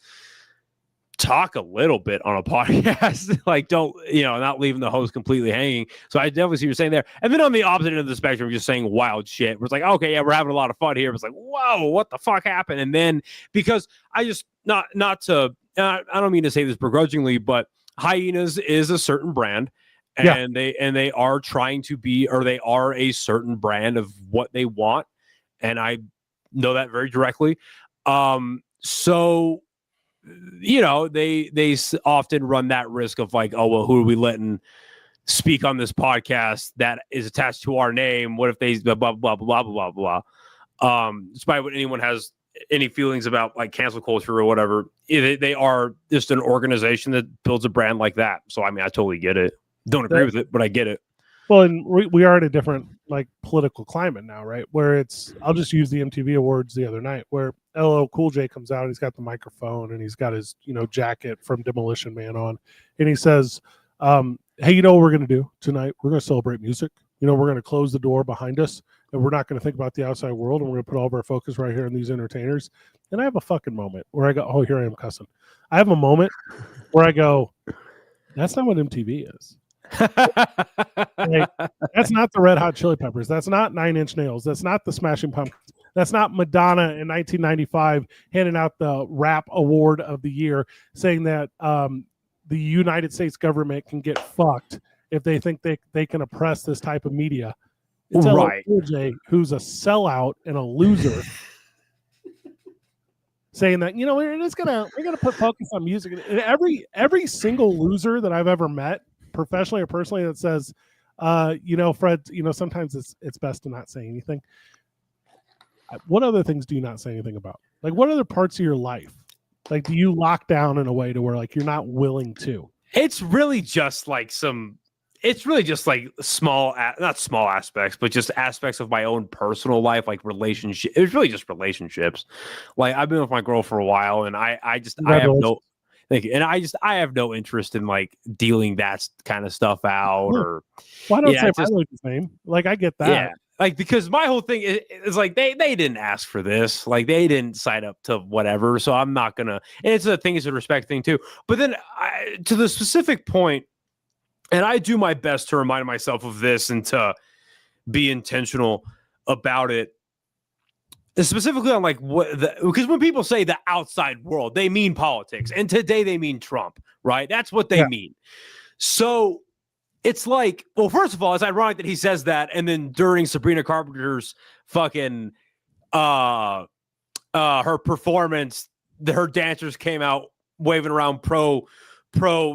talk a little bit on a podcast, like don't, not leaving the host completely hanging. So I definitely see what you're saying there. And then on the opposite end of the spectrum, just saying wild shit, where it's like, okay, yeah, we're having a lot of fun here. It's like, whoa, what the fuck happened? And then, because I just, I don't mean to say this begrudgingly, but Hyenas is a certain brand, and they are trying to be, or they are a certain brand of what they want. And I know that very directly. So, they often run that risk of like, oh, well, who are we letting speak on this podcast that is attached to our name? What if they blah, blah, blah, blah, blah, blah, blah. Despite what anyone has any feelings about like cancel culture or whatever, they are just an organization that builds a brand like that. So, I mean, I totally get it. Don't agree with it, but I get it. Well, and we are in a different like political climate now, right? Where I'll just use the MTV Awards the other night, where LL Cool J comes out, he's got the microphone and he's got his, jacket from Demolition Man on, and he says, hey, you know what we're going to do tonight? We're going to celebrate music. We're going to close the door behind us, and we're not going to think about the outside world, and we're going to put all of our focus right here on these entertainers. And I have a fucking moment where I go, oh, here I am cussing. I have a moment where I go, that's not what MTV is. Like, that's not the Red Hot Chili Peppers. That's not Nine Inch Nails. That's not the Smashing Pumpkins. That's not Madonna in 1995 handing out the rap award of the year, saying that the United States government can get fucked if they think they can oppress this type of media. It's right. LJ, who's a sellout and a loser, saying that we're gonna put focus on music. And every single loser that I've ever met, professionally or personally, that says, Fred, sometimes it's best to not say anything. What other things do you not say anything about? Like, what other parts of your life, like, do you lock down in a way to where like you're not willing to? It's really just like small, not small aspects, but just aspects of my own personal life, like relationship. It's really just relationships. Like, I've been with my girl for a while, and I have no interest in like dealing that kind of stuff out. Or why don't say the same? Like, I get that. Yeah. Like, because my whole thing is like they didn't ask for this, like they didn't sign up to whatever, so I'm not gonna. And it's a respect thing too. But then to the specific point, and I do my best to remind myself of this and to be intentional about it, specifically on like because when people say the outside world, they mean politics, and today they mean Trump, right? That's what they mean. So it's like, well, first of all, it's ironic that he says that, and then during Sabrina Carpenter's fucking her performance, her dancers came out waving around pro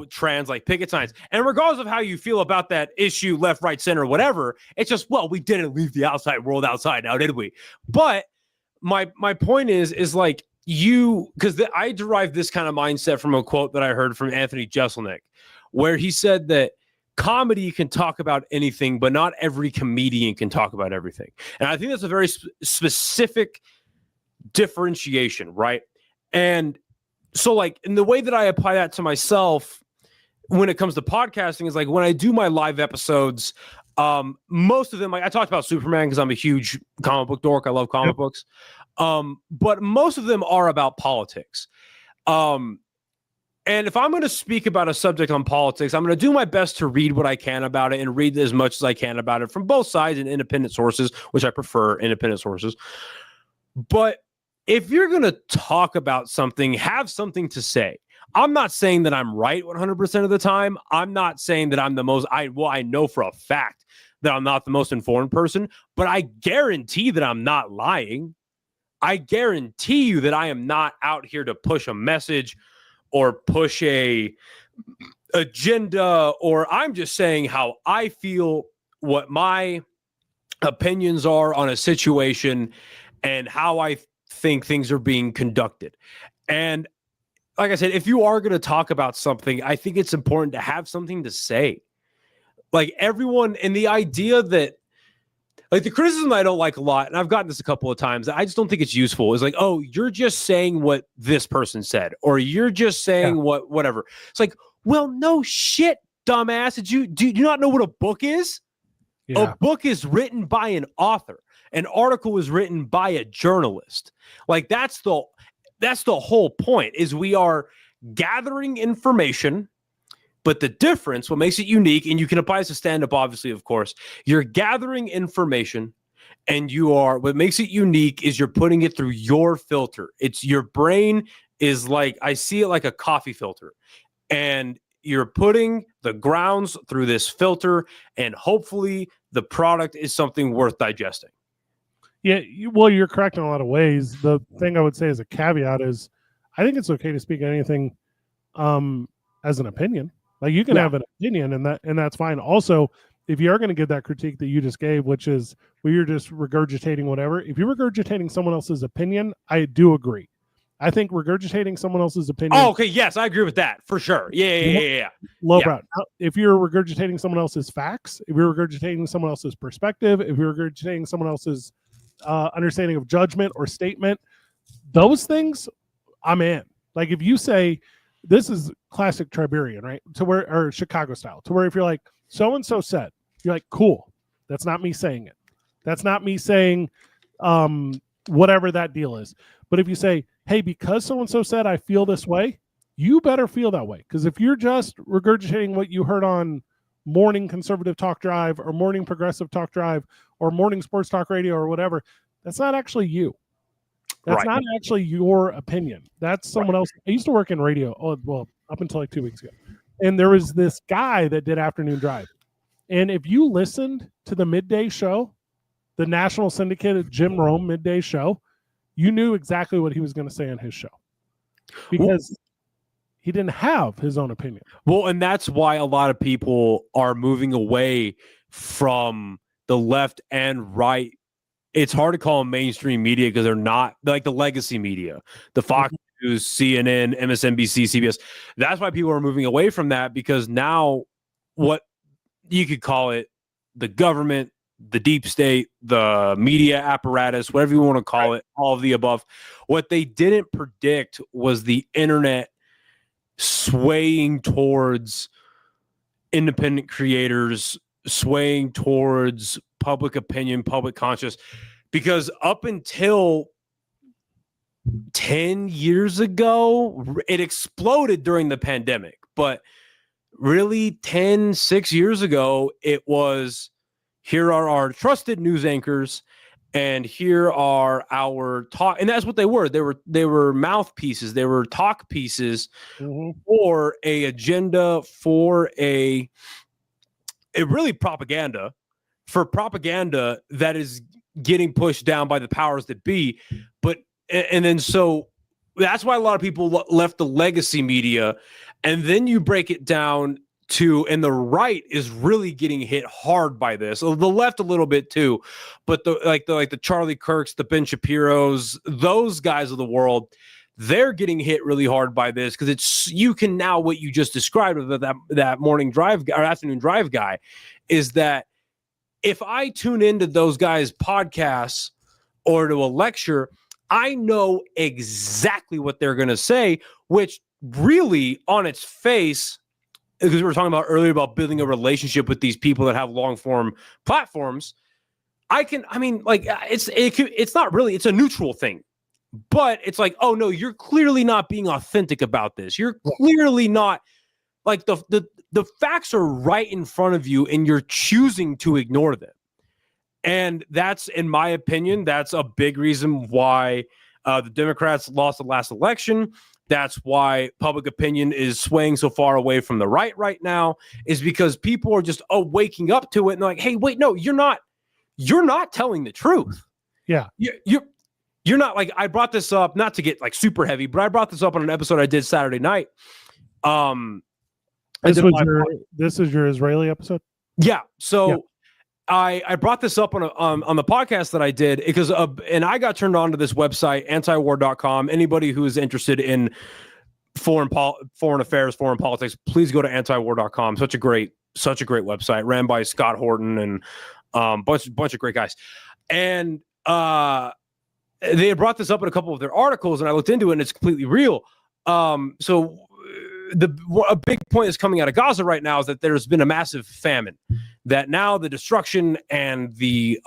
trans like picket signs. And regardless of how you feel about that issue, left, right, center, whatever, it's just, well, we didn't leave the outside world outside now, did we? But my point is like, because I derived this kind of mindset from a quote that I heard from Anthony Jeselnik, where he said that comedy can talk about anything, but not every comedian can talk about everything. And I think that's a very specific differentiation, right? And so, like, in the way that I apply that to myself when it comes to podcasting is like when I do my live episodes, most of them, like I talked about Superman because I'm a huge comic book dork. I love comic books. But most of them are about politics. And if I'm going to speak about a subject on politics, I'm going to do my best to read what I can about it and read as much as I can about it from both sides and independent sources, which I prefer independent sources. But if you're going to talk about something, have something to say. I'm not saying that I'm right 100% of the time. I'm not saying that I'm the most, I know for a fact that I'm not the most informed person, but I guarantee that I'm not lying. I guarantee you that I am not out here to push a message or push a agenda, or I'm just saying how I feel, what my opinions are on a situation, and how I think things are being conducted. And like I said, if you are going to talk about something, I think it's important to have something to say. Like everyone, and the idea that, like the criticism I don't like a lot, and I've gotten this a couple of times, I just don't think it's useful, is like, oh, you're just saying what this person said, or you're just saying whatever. It's like, well, no shit, dumbass. Do you not know what a book is? Yeah. A book is written by an author. An article is written by a journalist. Like that's the whole point, is we are gathering information. But the difference, what makes it unique, and you can apply this to stand-up, obviously, of course, you're gathering information, and what makes it unique is you're putting it through your filter. It's your brain is like, I see it like a coffee filter, and you're putting the grounds through this filter, and hopefully the product is something worth digesting. Yeah, well, you're correct in a lot of ways. The thing I would say as a caveat is, I think it's okay to speak anything as an opinion. Like you can have an opinion, and that's fine. Also, if you are going to give that critique that you just gave, which is where you're just regurgitating whatever, if you're regurgitating someone else's opinion, I do agree. I think regurgitating someone else's opinion. Oh, okay. Yes, I agree with that for sure. Yeah. Lowbrow. Now, if you're regurgitating someone else's facts, if you're regurgitating someone else's perspective, if you're regurgitating someone else's understanding of judgment or statement, those things, I'm in. Like if you say, this is classic Triberian, right? Or Chicago style, to where if you're like, so-and-so said, you're like, cool. That's not me saying it. That's not me saying whatever that deal is. But if you say, hey, because so-and-so said I feel this way, you better feel that way. Because if you're just regurgitating what you heard on morning conservative talk drive or morning progressive talk drive or morning sports talk radio or whatever, that's not actually you. That's not actually your opinion. That's someone else. I used to work in radio, up until like 2 weeks ago. And there was this guy that did afternoon drive. And if you listened to the midday show, the national syndicated Jim Rome midday show, you knew exactly what he was going to say on his show. Because he didn't have his own opinion. Well, and that's why a lot of people are moving away from the left and right. It's hard to call them mainstream media because they're not like the legacy media, the Fox News, CNN, MSNBC, CBS. That's why people are moving away from that, because now what you could call it, the government, the deep state, the media apparatus, whatever you want to call it, all of the above. What they didn't predict was the internet swaying towards independent creators, swaying towards public opinion, public conscious, because up until 10 years ago, it exploded during the pandemic, but really 6 years ago, it was, here are our trusted news anchors, and here are our talk, and that's what they were. They were mouthpieces, they were talk pieces for a agenda, for a really propaganda, for propaganda that is getting pushed down by the powers that be. But and then so that's why a lot of people left the legacy media, and then you break it down to, and the right is really getting hit hard by this. The left a little bit too, but the Charlie Kirks, the Ben Shapiros, those guys of the world, they're getting hit really hard by this, because it's, you can now, what you just described with that morning drive or afternoon drive guy, is that if I tune into those guys' podcasts or to a lecture, I know exactly what they're going to say, which really on its face, because we were talking about earlier about building a relationship with these people that have long form platforms. It's not really, it's a neutral thing, but it's like, oh no, you're clearly not being authentic about this. You're clearly not, like, the facts are right in front of you and you're choosing to ignore them. And that's, in my opinion, that's a big reason why the Democrats lost the last election. That's why public opinion is swaying so far away from the right now, is because people are just waking up to it and like, hey, wait, no, you're not telling the truth. Yeah. you're not like, I brought this up not to get like super heavy, but I brought this up on an episode I did Saturday night. This is your Israeli episode? Yeah. So I brought this up on the podcast that I did because and I got turned on to this website, antiwar.com. Anybody who is interested in foreign affairs, foreign politics, please go to antiwar.com. Such a great website ran by Scott Horton and bunch of great guys. And they had brought this up in a couple of their articles, and I looked into it, and it's completely real. So a big point that's coming out of Gaza right now is that there's been a massive famine, that now the destruction and the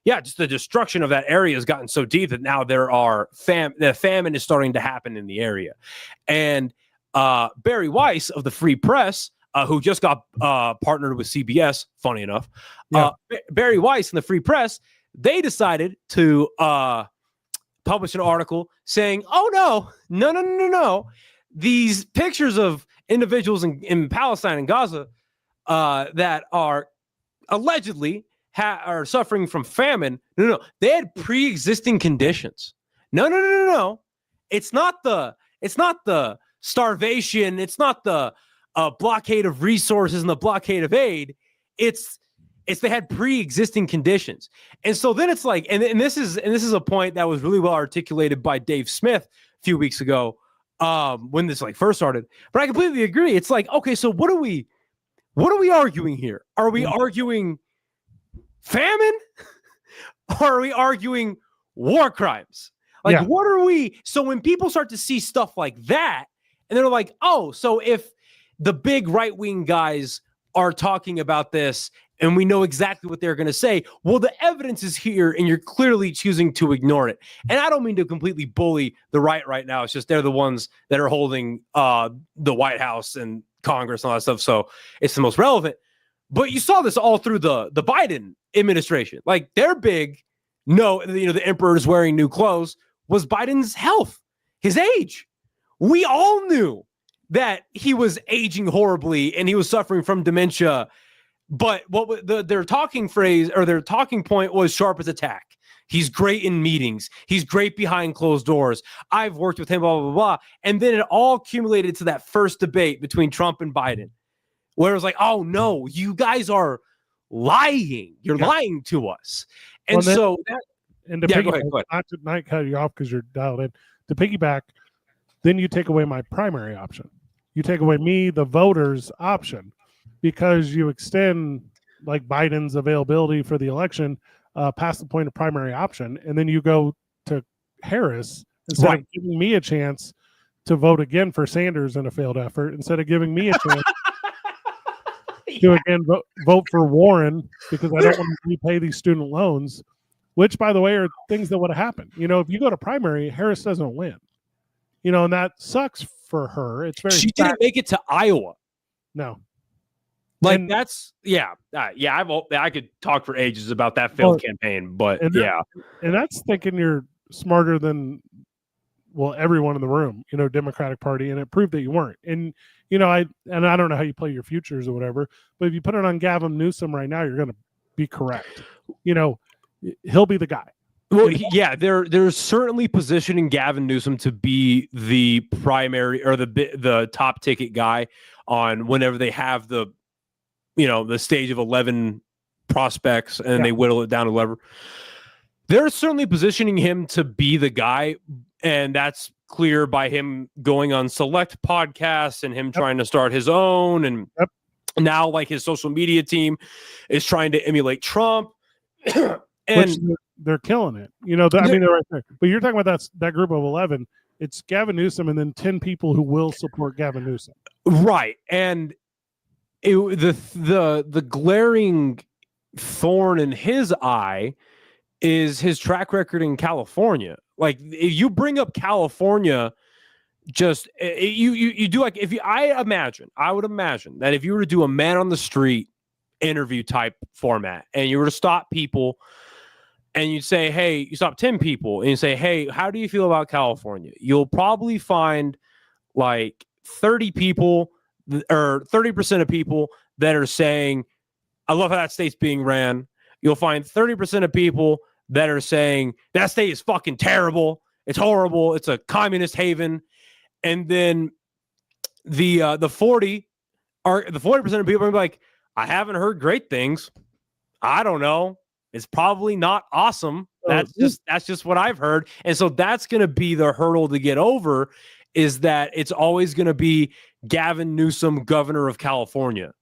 just the destruction of that area has gotten so deep that now there are the famine is starting to happen in the area. And Barry Weiss of the Free Press, who just got partnered with CBS, funny enough, Barry Weiss and the Free Press, they decided to publish an article saying, oh, no. These pictures of individuals in Palestine and Gaza that are allegedly are suffering from famine. No. They had pre-existing conditions. No. It's not the starvation. It's not the blockade of resources and the blockade of aid. It's they had pre-existing conditions. And so then it's like, and this is a point that was really well articulated by Dave Smith a few weeks ago when this like first started. But I completely agree. It's like, okay, so what are we arguing here? Are we arguing famine? Or are we arguing war crimes? Like, what are we? So when people start to see stuff like that, and they're like, oh, so if the big right-wing guys are talking about this and we know exactly what they're going to say, well, the evidence is here and you're clearly choosing to ignore it. And I don't mean to completely bully the right now. It's just they're the ones that are holding the White House and Congress and all that stuff. So it's the most relevant. But you saw this all through the Biden administration. Like, their big, the emperor's wearing new clothes was Biden's health, his age. We all knew that he was aging horribly and he was suffering from dementia. But what their talking phrase or their talking point was sharp as a tack. He's great in meetings. He's great behind closed doors. I've worked with him, blah, blah, blah. And then it all accumulated to that first debate between Trump and Biden, where it was like, oh, no, you guys are lying. You're lying to us. And go ahead. Not cut you off because you're dialed in. To piggyback, then you take away my primary option. You take away me, the voters' option, because you extend like Biden's availability for the election past the point of primary option, and then you go to Harris instead of giving me a chance to vote again for Sanders in a failed effort, instead of giving me a chance to again vote for Warren because I don't want to repay these student loans, which, by the way, are things that would have happened. If you go to primary, Harris doesn't win. And that sucks for her. It's very. She didn't make it to Iowa. No. Like, I could talk for ages about that failed campaign, but and that's thinking you're smarter than everyone in the room, Democratic Party, and it proved that you weren't. And I don't know how you play your futures or whatever, but if you put it on Gavin Newsom right now, you're going to be correct. He'll be the guy. Well, they're certainly positioning Gavin Newsom to be the primary or the top ticket guy on whenever they have the stage of 11 prospects and they whittle it down to 11. They're certainly positioning him to be the guy, and that's clear by him going on select podcasts and him trying to start his own, and now like his social media team is trying to emulate Trump. And they're killing it. I mean, they're right there. But you're talking about that group of 11. It's Gavin Newsom and then 10 people who will support Gavin Newsom. Right. And the glaring thorn in his eye is his track record in California. Like, if you bring up California, just you do like I would imagine that if you were to do a man on the street interview type format and you were to stop people and you'd say, hey, you stop 10 people and you say, hey, how do you feel about California? You'll probably find like 30 people or 30% of people that are saying, I love how that state's being ran. You'll find 30% of people that are saying that state is fucking terrible. It's horrible. It's a communist haven. And then the 40% of people are like, I haven't heard great things. I don't know. It's probably not awesome. That's just what I've heard. And so that's going to be the hurdle to get over, is that it's always going to be Gavin Newsom, governor of California.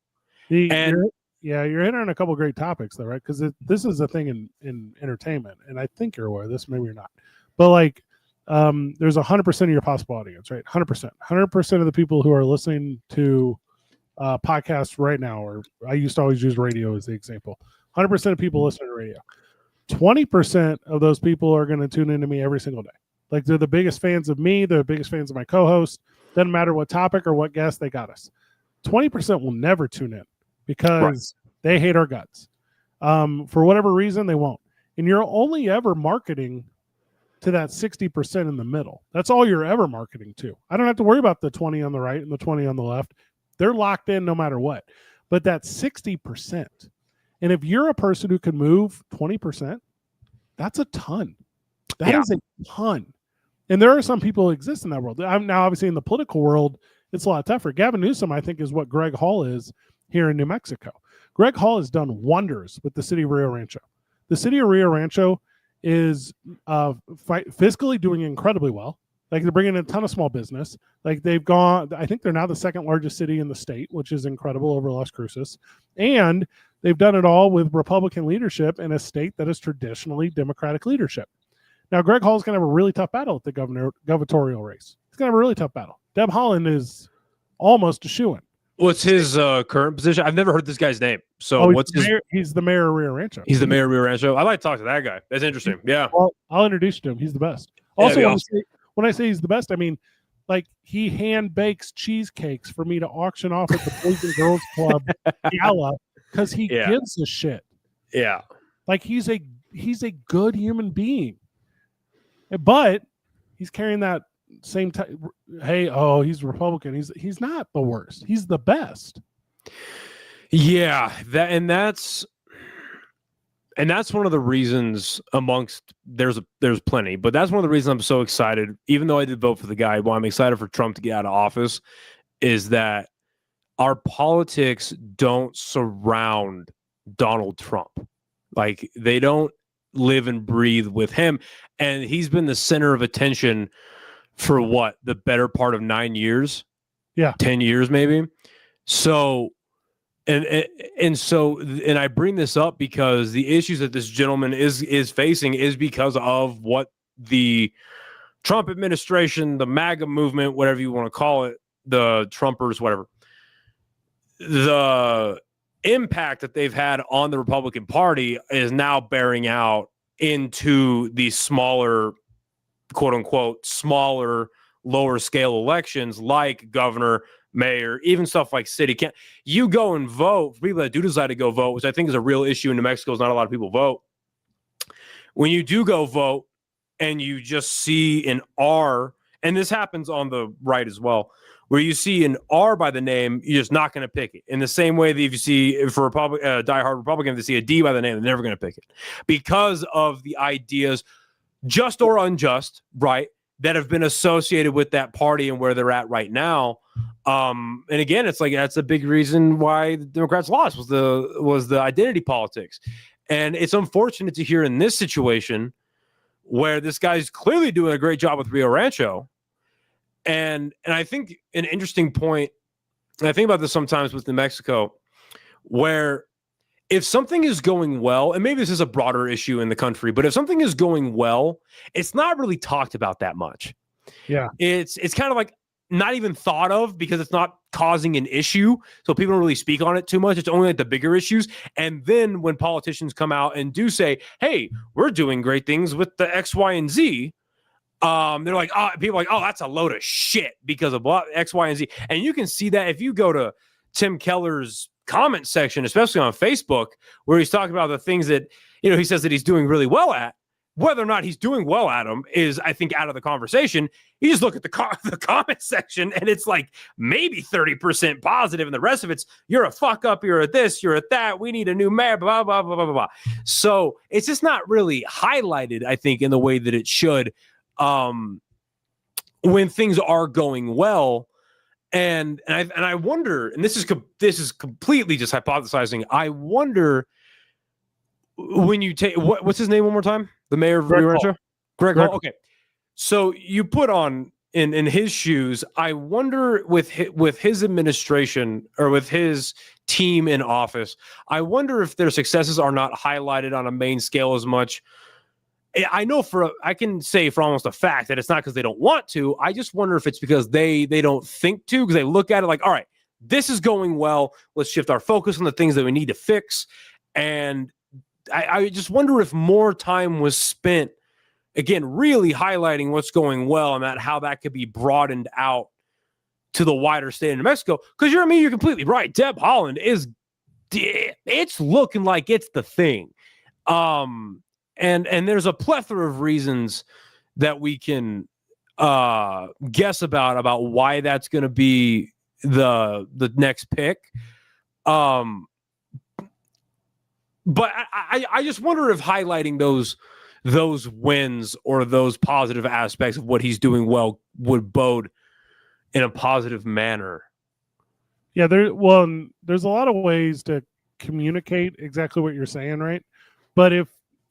You're hitting on a couple of great topics though, right? Because this is a thing in entertainment, and I think you're aware of this, maybe you're not. But like, there's 100% of your possible audience, right? 100% of the people who are listening to podcasts right now, or I used to always use radio as the example. 100% of people listen to radio. 20% of those people are going to tune into me every single day. Like, they're the biggest fans of me. They're the biggest fans of my co-host. Doesn't matter what topic or what guest, they got us. 20% will never tune in because they hate our guts. For whatever reason, they won't. And you're only ever marketing to that 60% in the middle. That's all you're ever marketing to. I don't have to worry about the 20 on the right and the 20 on the left. They're locked in no matter what. But that 60%. And if you're a person who can move 20%, that's a ton. That is a ton. And there are some people who exist in that world. I'm now obviously in the political world, it's a lot tougher. Gavin Newsom, I think, is what Greg Hall is here in New Mexico. Greg Hall has done wonders with the city of Rio Rancho. The city of Rio Rancho is fiscally doing incredibly well. Like, they're bringing in a ton of small business. Like, they've gone, I think they're now the second largest city in the state, which is incredible over Las Cruces. And they've done it all with Republican leadership in a state that is traditionally Democratic leadership. Now, Greg Hall's going to have a really tough battle at the gubernatorial race. He's going to have a really tough battle. Deb Haaland is almost a shoo-in. What's his current position? I've never heard this guy's name. So he's the mayor of Rio Rancho. He's the mayor of Rio Rancho. I like to talk to that guy. That's interesting. Yeah. Well, I'll introduce you to him. He's the best. Also, when I say he's the best, I mean, like, he hand bakes cheesecakes for me to auction off at the Boys and Girls Club gala because he gives a shit. Yeah. Like, he's a good human being. But he's carrying that same he's Republican. He's not the worst. He's the best. Yeah, that's one of the reasons, amongst there's plenty, but that's one of the reasons I'm so excited. Even though I did vote for the guy, why I'm excited for Trump to get out of office is that our politics don't surround Donald Trump. Like, they don't live and breathe with him, and he's been the center of attention for the better part of 9 years, 10 years maybe. So, and I bring this up because the issues that this gentleman is facing is because of what the Trump administration, the MAGA movement, whatever you want to call it, the Trumpers, whatever, the impact that they've had on the Republican Party is now bearing out into the smaller, quote unquote, smaller, lower scale elections like governor, mayor, even stuff like city. You go and vote, for people that do decide to go vote, which I think is a real issue in New Mexico, is not a lot of people vote. When you do go vote and you just see an R, and this happens on the right as well, where you see an R by the name, you're just not going to pick it. In the same way that if you see, for diehard Republican, if they see a D by the name, they're never going to pick it because of the ideas, just or unjust, right, that have been associated with that party and where they're at right now. And again, it's like, that's a big reason why the Democrats lost was the identity politics. And it's unfortunate to hear in this situation where this guy's clearly doing a great job with Rio Rancho. And I think an interesting point, and I think about this sometimes with New Mexico, where if something is going well, and maybe this is a broader issue in the country, but if something is going well, it's not really talked about that much. Yeah. It's kind of like not even thought of because it's not causing an issue. So people don't really speak on it too much. It's only like the bigger issues. And then when politicians come out and do say, hey, we're doing great things with the X, Y, and Z, they're like, people are like, that's a load of shit because of X, Y, and Z. And you can see that if you go to Tim Keller's comment section, especially on Facebook, where he's talking about the things that, he says that he's doing really well at. Whether or not he's doing well at them is, I think, out of the conversation. You just look at the comment section, and it's like maybe 30% positive, and the rest of it's you're a fuck up, you're at this, you're at that. We need a new mayor, blah blah blah blah blah blah. So it's just not really highlighted, I think, in the way that it should when things are going well. And I wonder, and this is completely just hypothesizing. I wonder when you take what's his name one more time? The mayor of Rio Rancho? Greg Hall. Okay. So you put on in his shoes, I wonder with his administration or with his team in office, I wonder if their successes are not highlighted on a main scale as much. I know I can say for almost a fact that it's not because they don't want to. I just wonder if it's because they don't think to, because they look at it like, all right, this is going well. Let's shift our focus on the things that we need to fix. And I just wonder if more time was spent, again, really highlighting what's going well and how that could be broadened out to the wider state of New Mexico. Because you're completely right. Deb Haaland it's looking like it's the thing. And there's a plethora of reasons that we can guess about why that's going to be the next pick. But I just wonder if highlighting those wins or those positive aspects of what he's doing well would bode in a positive manner. Yeah, there's a lot of ways to communicate exactly what you're saying, right? But if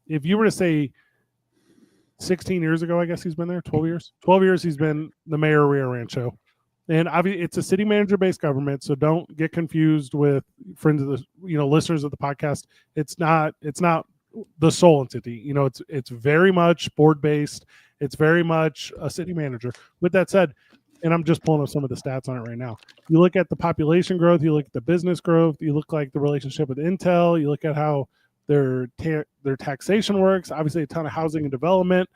you were to say 16 years ago, I guess he's been there, 12 years. 12 years he's been the mayor of Rio Rancho. And obviously it's a city manager-based government, so don't get confused with friends of the, listeners of the podcast. It's not the sole entity. It's very much board-based. It's very much a city manager. With that said, and I'm just pulling up some of the stats on it right now. You look at the population growth, you look at the business growth, you look like the relationship with Intel, you look at how their taxation works, obviously a ton of housing and development.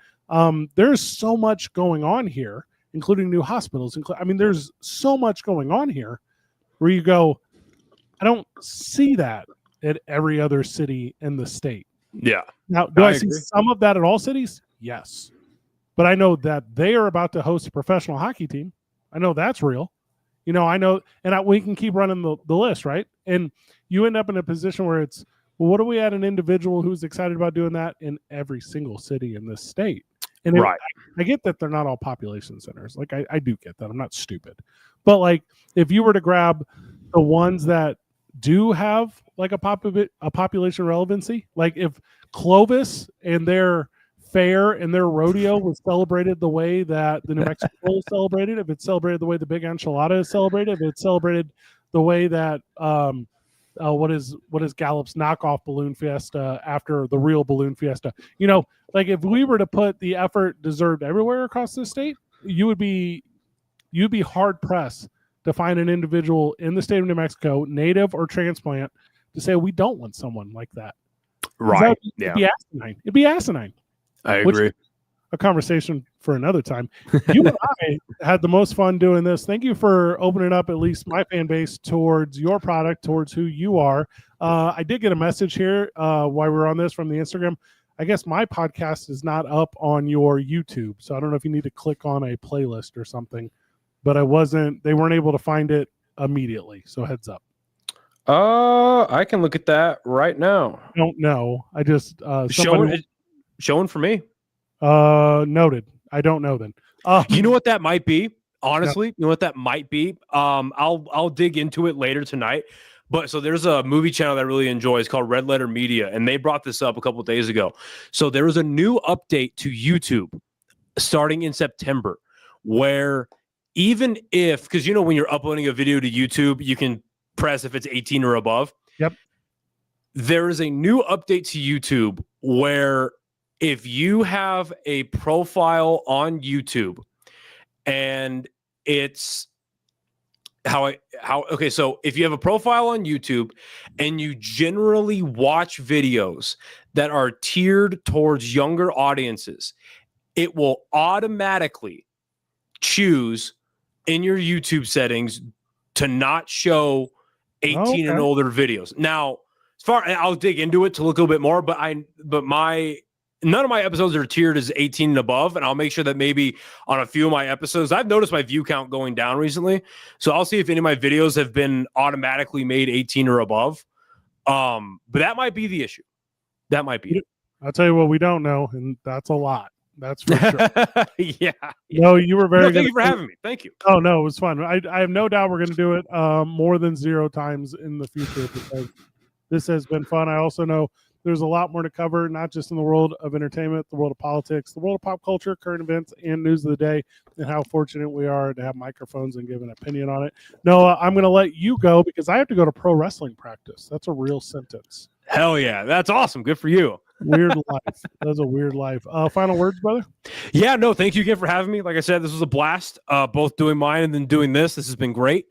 There's so much going on here, including new hospitals. There's so much going on here where you go, I don't see that at every other city in the state. Yeah. Now, do I see some of that at all cities? Yes. But I know that they are about to host a professional hockey team. I know that's real. I know, and we can keep running the list, right? And you end up in a position where it's, well, what do we add an individual who's excited about doing that in every single city in this state? And right. I get that they're not all population centers. Like I do get that. I'm not stupid. But like if you were to grab the ones that do have like a population relevancy, like if Clovis and their fair and their rodeo was celebrated the way that the New Mexico Bowl is celebrated, if it's celebrated the way the Big Enchilada is celebrated, if it's celebrated the way that what is Gallup's knockoff balloon fiesta after the real balloon fiesta, like if we were to put the effort deserved everywhere across the state, you'd be hard pressed to find an individual in the state of New Mexico, native or transplant, to say we don't want someone like that. Right. It'd be asinine. It'd be asinine. I agree. A conversation for another time. You and I had the most fun doing this. Thank you for opening up at least my fan base towards your product, towards who you are. I did get a message here while we were on this from the Instagram. I guess my podcast is not up on your YouTube, so I don't know if you need to click on a playlist or something. But they weren't able to find it immediately. So heads up. I can look at that right now. I don't know. I just showing for me. Noted. I don't know then. You know what that might be? Honestly, You know what that might be? I'll dig into it later tonight. But so there's a movie channel that I really enjoy. It's called Red Letter Media, and they brought this up a couple of days ago. So there was a new update to YouTube starting in September, where even if, because when you're uploading a video to YouTube, you can press if it's 18 or above. Yep. There is a new update to YouTube where if you have a profile on YouTube and it's so if you have a profile on YouTube and you generally watch videos that are tiered towards younger audiences, it will automatically choose in your YouTube settings to not show 18 and older videos. Now, I'll dig into it to look a little bit more, but my none of my episodes are tiered as 18 and above, and I'll make sure that maybe on a few of my episodes, I've noticed my view count going down recently. So I'll see if any of my videos have been automatically made 18 or above. But that might be the issue. That might be it. I'll tell you what we don't know, and that's a lot. That's for sure. Yeah. No, you were very good. Thank you for having me. Thank you. Oh, no, it was fun. I have no doubt we're going to do it more than 0 times in the future because this has been fun. I also know there's a lot more to cover, not just in the world of entertainment, the world of politics, the world of pop culture, current events, and news of the day, and how fortunate we are to have microphones and give an opinion on it. Noah, I'm going to let you go because I have to go to pro wrestling practice. That's a real sentence. Hell yeah. That's awesome. Good for you. Weird life. That's a weird life. Final words, brother? Yeah, no, thank you again for having me. Like I said, this was a blast. Both doing mine and then doing this. This has been great.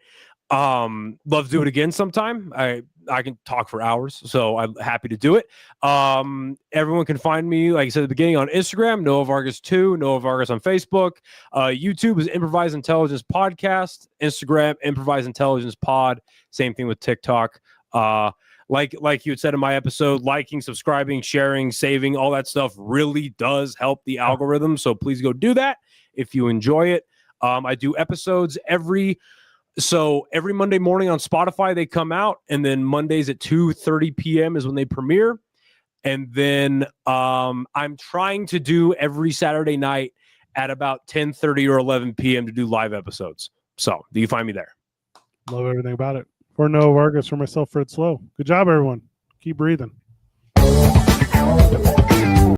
Love to do it again sometime. I can talk for hours, so I'm happy to do it. Everyone can find me, like I said at the beginning, on Instagram, Noah Vargas 2, Noah Vargas on Facebook. YouTube is Improvise Intelligence Podcast. Instagram, Improvise Intelligence Pod. Same thing with TikTok. Like you had said in my episode, liking, subscribing, sharing, saving, all that stuff really does help the algorithm. So please go do that if you enjoy it. I do episodes every Monday morning on Spotify. They come out, and then Mondays at 2:30 p.m. is when they premiere. And then I'm trying to do every Saturday night at about 10:30 or 11 p.m. to do live episodes. So you can find me there. Love everything about it. For Noah Vargas, for myself, Fred Slow. Good job, everyone. Keep breathing.